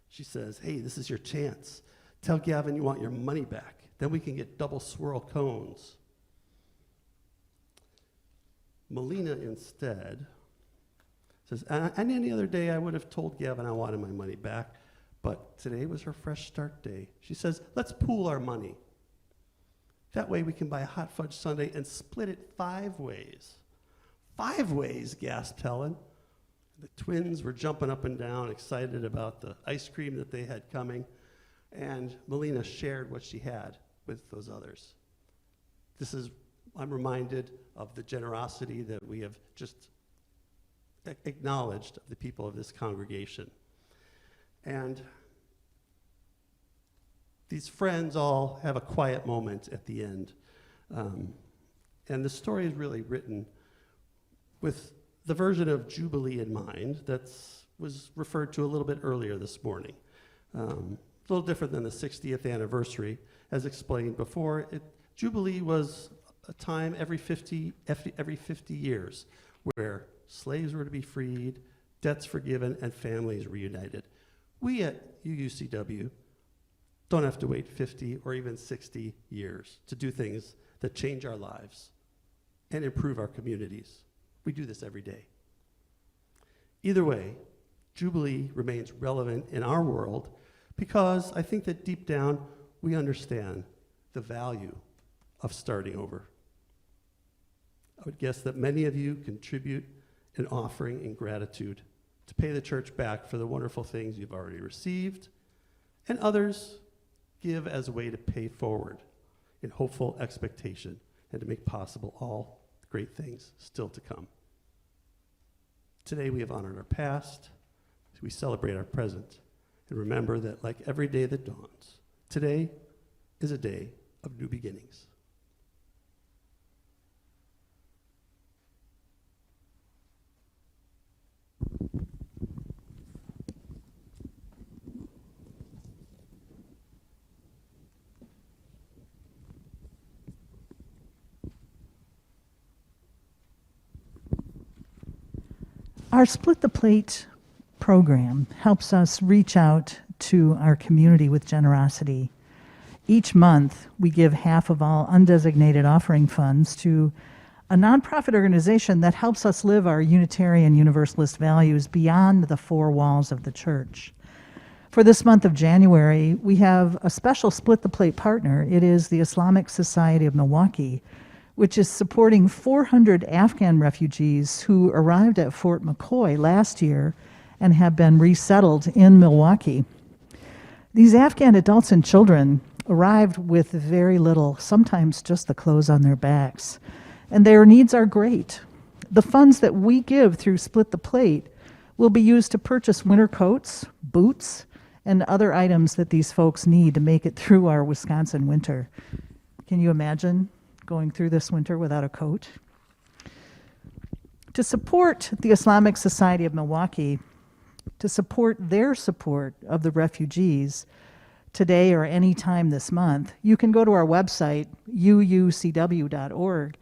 She says, hey, this is your chance. Tell Gavin you want your money back. Then we can get double swirl cones. Melina instead says, and any other day I would have told Gavin I wanted my money back, but today was her fresh start day. She says, let's pool our money. That way we can buy a hot fudge sundae and split it 5 ways. 5 ways, gasped Helen. The twins were jumping up and down, excited about the ice cream that they had coming, and Melina shared what she had with those others. I'm reminded of the generosity that we have just acknowledged of the people of this congregation. And these friends all have a quiet moment at the end. And the story is really written with the version of Jubilee in mind that was referred to a little bit earlier this morning. A little different than the 60th anniversary. As explained before, Jubilee was a time every 50 years where slaves were to be freed, debts forgiven, and families reunited. We at UUCW don't have to wait 50 or even 60 years to do things that change our lives and improve our communities. We do this every day. Either way, Jubilee remains relevant in our world because I think that deep down we understand the value of starting over. I would guess that many of you contribute an offering in gratitude to pay the church back for the wonderful things you've already received, and others give as a way to pay forward in hopeful expectation and to make possible all great things still to come. Today we have honored our past, we celebrate our present, and remember that like every day that dawns, today is a day of new beginnings. Our Split the Plate program helps us reach out to our community with generosity. Each month, we give half of all undesignated offering funds to a nonprofit organization that helps us live our Unitarian Universalist values beyond the 4 walls of the church. For this month of January, we have a special Split the Plate partner. It is the Islamic Society of Milwaukee, which is supporting 400 Afghan refugees who arrived at Fort McCoy last year and have been resettled in Milwaukee. These Afghan adults and children arrived with very little, sometimes just the clothes on their backs, and their needs are great. The funds that we give through Split the Plate will be used to purchase winter coats, boots, and other items that these folks need to make it through our Wisconsin winter. Can you imagine going through this winter without a coat? To support the Islamic Society of Milwaukee, to support their support of the refugees today or any time this month, you can go to our website, uucw.org,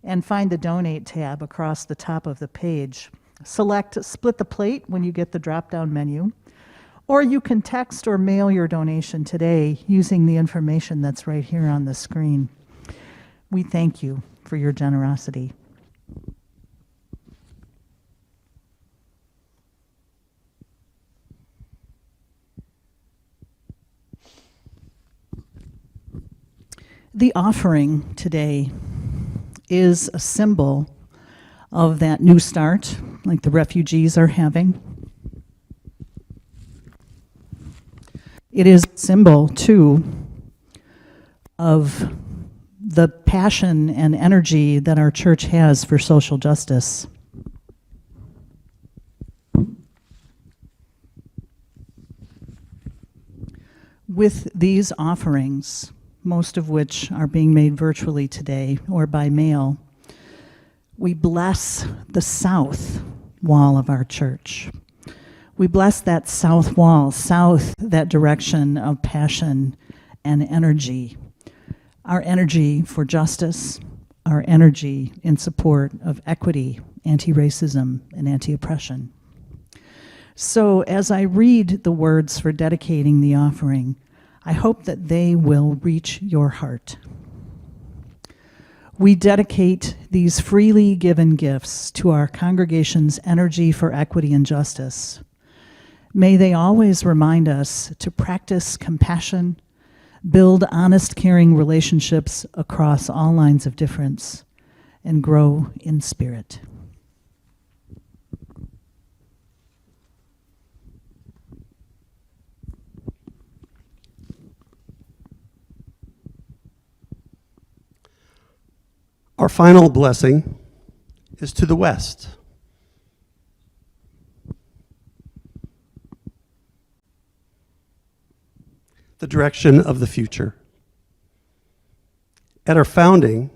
and find the Donate tab across the top of the page. Select Split the Plate when you get the drop-down menu, or you can text or mail your donation today using the information that's right here on the screen. We thank you for your generosity. The offering today is a symbol of that new start, like the refugees are having. It is a symbol, too, of the passion and energy that our church has for social justice. With these offerings, most of which are being made virtually today or by mail, we bless the South wall of our church. We bless that south wall, south, that direction of passion and energy. Our energy for justice, our energy in support of equity, anti-racism, and anti-oppression. So as I read the words for dedicating the offering, I hope that they will reach your heart. We dedicate these freely given gifts to our congregation's energy for equity and justice. May they always remind us to practice compassion, build honest, caring relationships across all lines of difference, and grow in spirit. Our final blessing is to the west. The direction of the future. At our founding,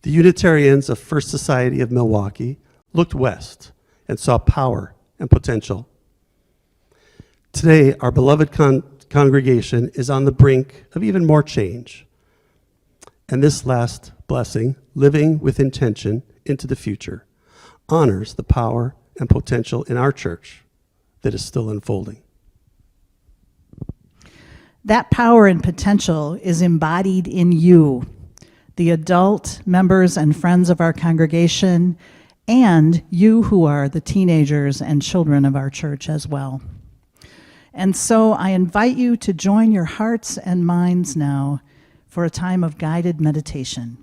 the Unitarians of First Society of Milwaukee looked west and saw power and potential. Today, our beloved congregation is on the brink of even more change. And this last blessing, living with intention into the future, honors the power and potential in our church that is still unfolding. That power and potential is embodied in you, the adult members and friends of our congregation, and you who are the teenagers and children of our church as well. And so I invite you to join your hearts and minds now for a time of guided meditation,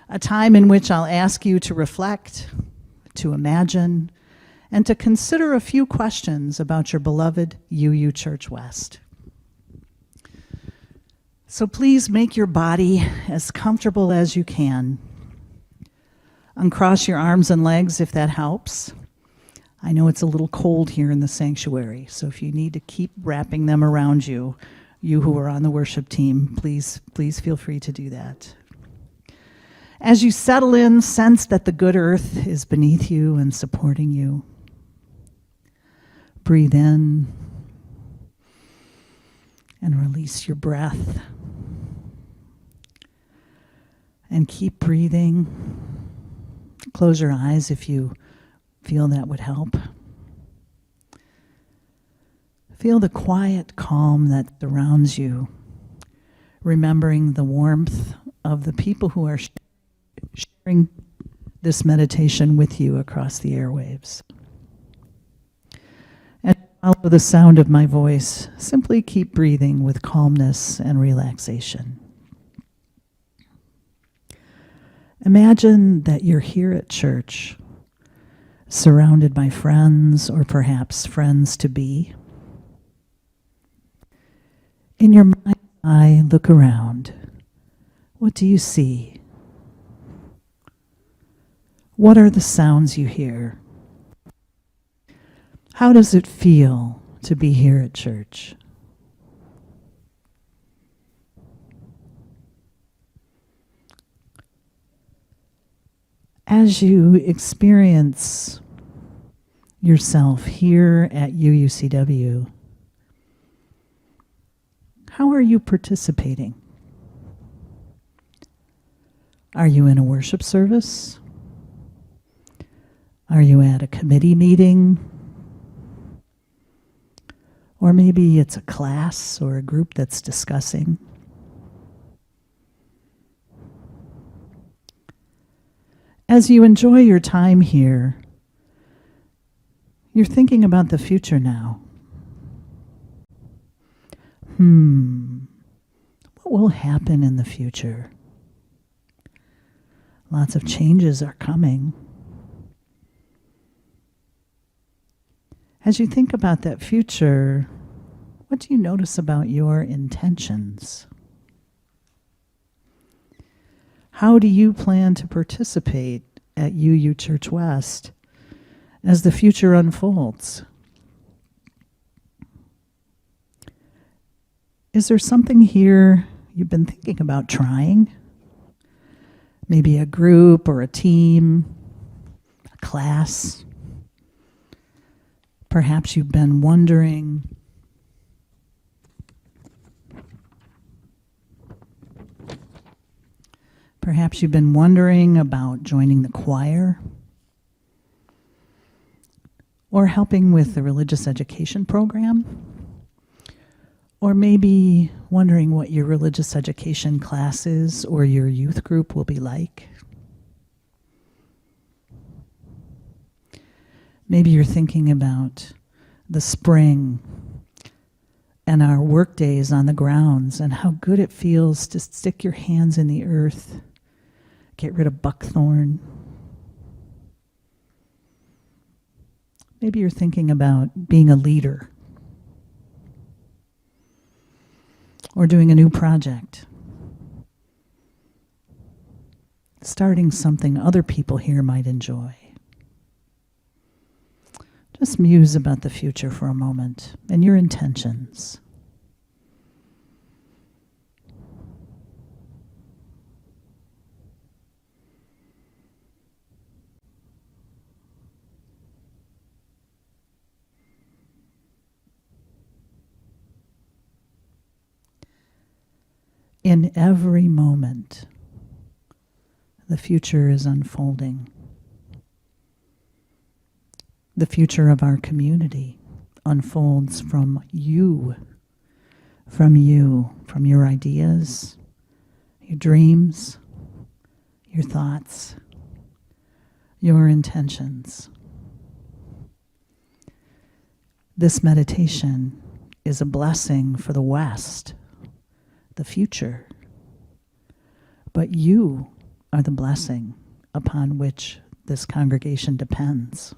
a time in which I'll ask you to reflect, to imagine, and to consider a few questions about your beloved UU Church West. So please make your body as comfortable as you can. Uncross your arms and legs if that helps. I know it's a little cold here in the sanctuary, so if you need to keep wrapping them around you, you who are on the worship team, please feel free to do that. As you settle in, sense that the good earth is beneath you and supporting you. Breathe in and release your breath. And keep breathing. Close your eyes if you feel that would help. Feel the quiet calm that surrounds you, remembering the warmth of the people who are sharing this meditation with you across the airwaves. And follow the sound of my voice. Simply keep breathing with calmness and relaxation. Imagine that you're here at church, surrounded by friends or perhaps friends-to-be. In your mind's eye, look around. What do you see? What are the sounds you hear? How does it feel to be here at church? As you experience yourself here at UUCW, how are you participating? Are you in a worship service? Are you at a committee meeting? Or maybe it's a class or a group that's discussing. As you enjoy your time here, you're thinking about the future now. What will happen in the future? Lots of changes are coming. As you think about that future, what do you notice about your intentions? How do you plan to participate at UU Church West as the future unfolds? Is there something here you've been thinking about trying? Maybe a group or a team, a class, Perhaps you've been wondering about joining the choir or helping with the religious education program, or maybe wondering what your religious education classes or your youth group will be like. Maybe you're thinking about the spring and our work days on the grounds and how good it feels to stick your hands in the earth, get rid of buckthorn. Maybe you're thinking about being a leader or doing a new project, starting something other people here might enjoy. Just muse about the future for a moment and your intentions. In every moment, the future is unfolding. The future of our community unfolds from you, from your ideas, your dreams, your thoughts, your intentions. This meditation is a blessing for the West, the future, but you are the blessing upon which this congregation depends.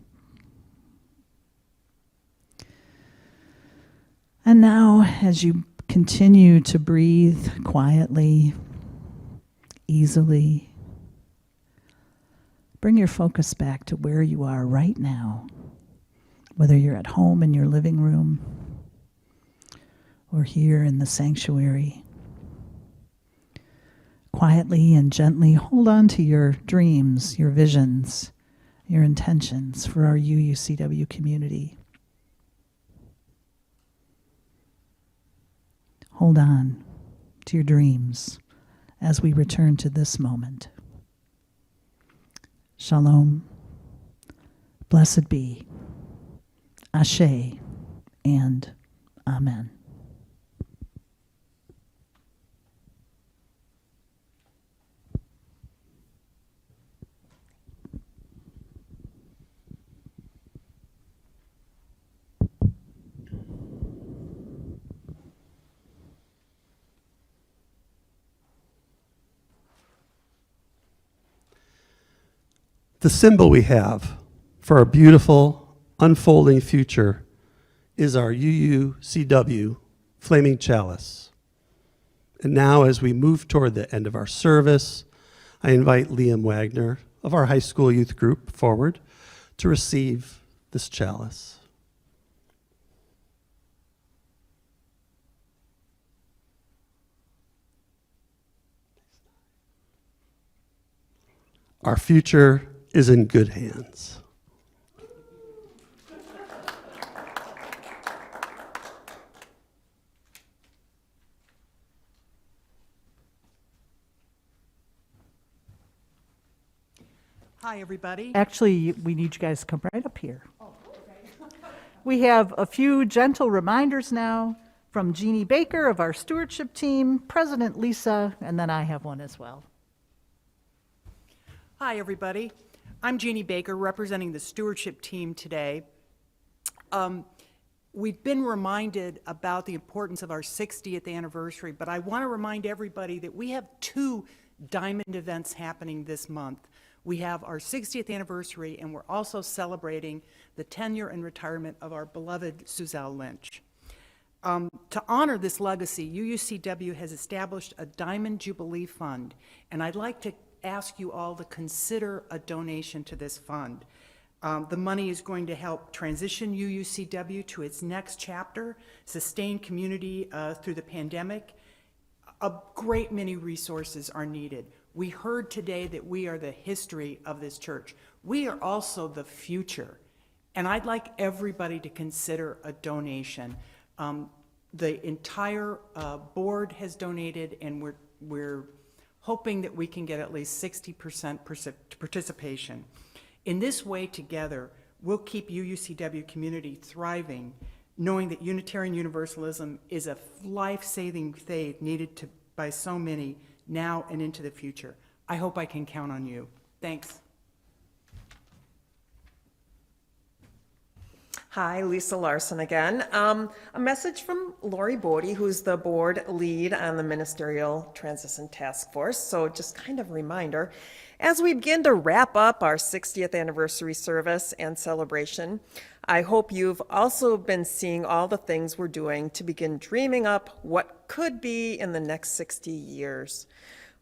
And now, as you continue to breathe quietly, easily, bring your focus back to where you are right now, whether you're at home in your living room or here in the sanctuary. Quietly and gently hold on to your dreams, your visions, your intentions for our UUCW community. Hold on to your dreams as we return to this moment. Shalom, blessed be, Ashe, and Amen. The symbol we have for our beautiful, unfolding future is our UUCW flaming chalice. And now, as we move toward the end of our service, I invite Liam Wagner of our high school youth group forward to receive this chalice. Our future is in good hands. Hi, everybody. Actually, we need you guys to come right up here. We have a few gentle reminders now from Jeannie Baker of our stewardship team, President Lisa, and then I have one as well. Hi, everybody. I'm Jeannie Baker, representing the stewardship team today. We've been reminded about the importance of our 60th anniversary, but I want to remind everybody that we have 2 Diamond events happening this month. We have our 60th anniversary, and we're also celebrating the tenure and retirement of our beloved Suzelle Lynch. To honor this legacy, UUCW has established a Diamond Jubilee Fund, and I'd like to ask you all to consider a donation to this fund. The money is going to help transition UUCW to its next chapter, sustain community through the pandemic. A great many resources are needed. We heard today that we are the history of this church. We are also the future. And I'd like everybody to consider a donation. The entire board has donated, and we're hoping that we can get at least 60% participation. In this way, together, we'll keep UUCW community thriving, knowing that Unitarian Universalism is a life-saving faith needed by so many now and into the future. I hope I can count on you. Thanks. Hi, Lisa Larson again. A message from Lori Bodie, who's the board lead on the Ministerial Transition Task Force. So just kind of a reminder, as we begin to wrap up our 60th anniversary service and celebration, I hope you've also been seeing all the things we're doing to begin dreaming up what could be in the next 60 years.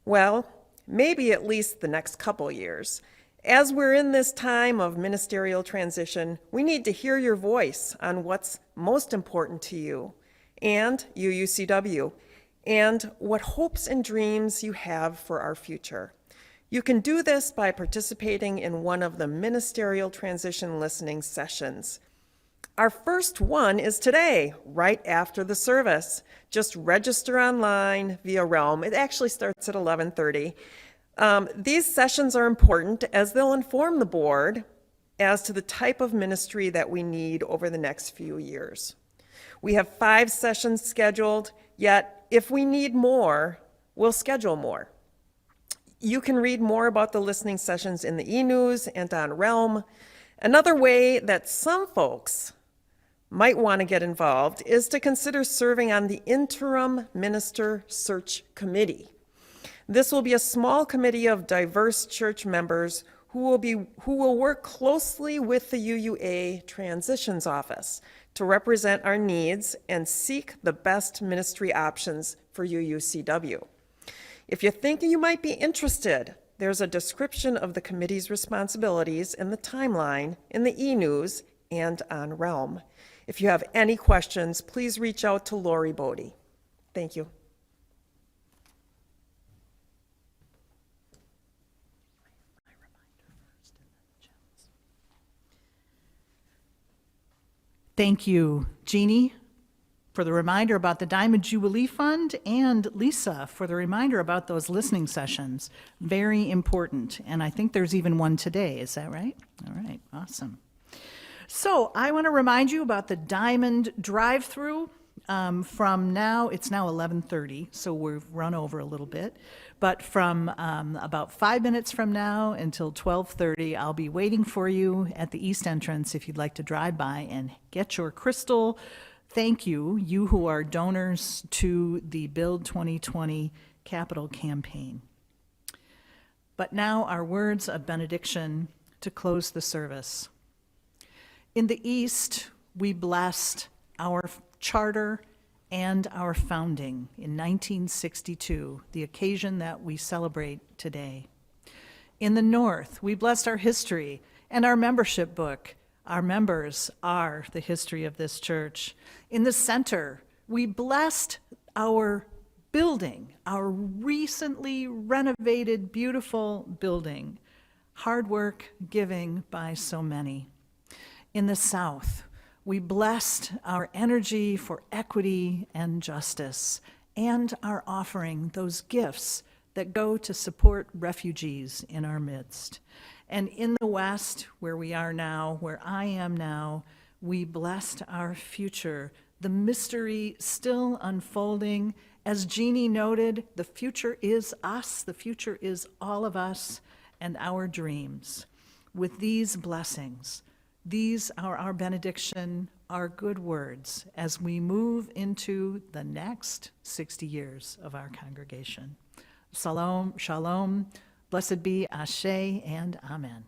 Well, maybe at least the next couple years. As we're in this time of ministerial transition, we need to hear your voice on what's most important to you and UUCW, and what hopes and dreams you have for our future. You can do this by participating in one of the ministerial transition listening sessions. Our first one is today, right after the service. Just register online via Realm. It actually starts at 11:30. These sessions are important as they'll inform the board as to the type of ministry that we need over the next few years. We have 5 sessions scheduled, yet if we need more, we'll schedule more. You can read more about the listening sessions in the e-news and on Realm. Another way that some folks might want to get involved is to consider serving on the Interim Minister Search Committee. This will be a small committee of diverse church members who will work closely with the UUA Transitions Office to represent our needs and seek the best ministry options for UUCW. If you think you might be interested, there's a description of the committee's responsibilities in the timeline in the e-news and on Realm. If you have any questions, please reach out to Lori Bodie. Thank you. Thank you, Jeannie, for the reminder about the Diamond Jubilee Fund, and Lisa for the reminder about those listening sessions. Very important, and I think there's even one today. Is that right? All right, awesome. So I want to remind you about the Diamond drive-through. From now, it's now 11:30, so we've run over a little bit. But from about 5 minutes from now until 12:30, I'll be waiting for you at the east entrance if you'd like to drive by and get your crystal. Thank you, you who are donors to the Build 2020 capital campaign. But now our words of benediction to close the service. In the East, we blessed our charter and our founding in 1962, the occasion that we celebrate today. In the North, we blessed our history and our membership book. Our members are the history of this church. In the Center, we blessed our building, our recently renovated, beautiful building. Hard work, giving by so many. In the South, we blessed our energy for equity and justice, and our offering those gifts that go to support refugees in our midst. And in the West, where we are now, where I am now, we blessed our future, the mystery still unfolding. As Jeannie noted, the future is us, the future is all of us and our dreams. With these blessings, these are our benediction, our good words, as we move into the next 60 years of our congregation. Shalom, shalom, blessed be Ashe and Amen.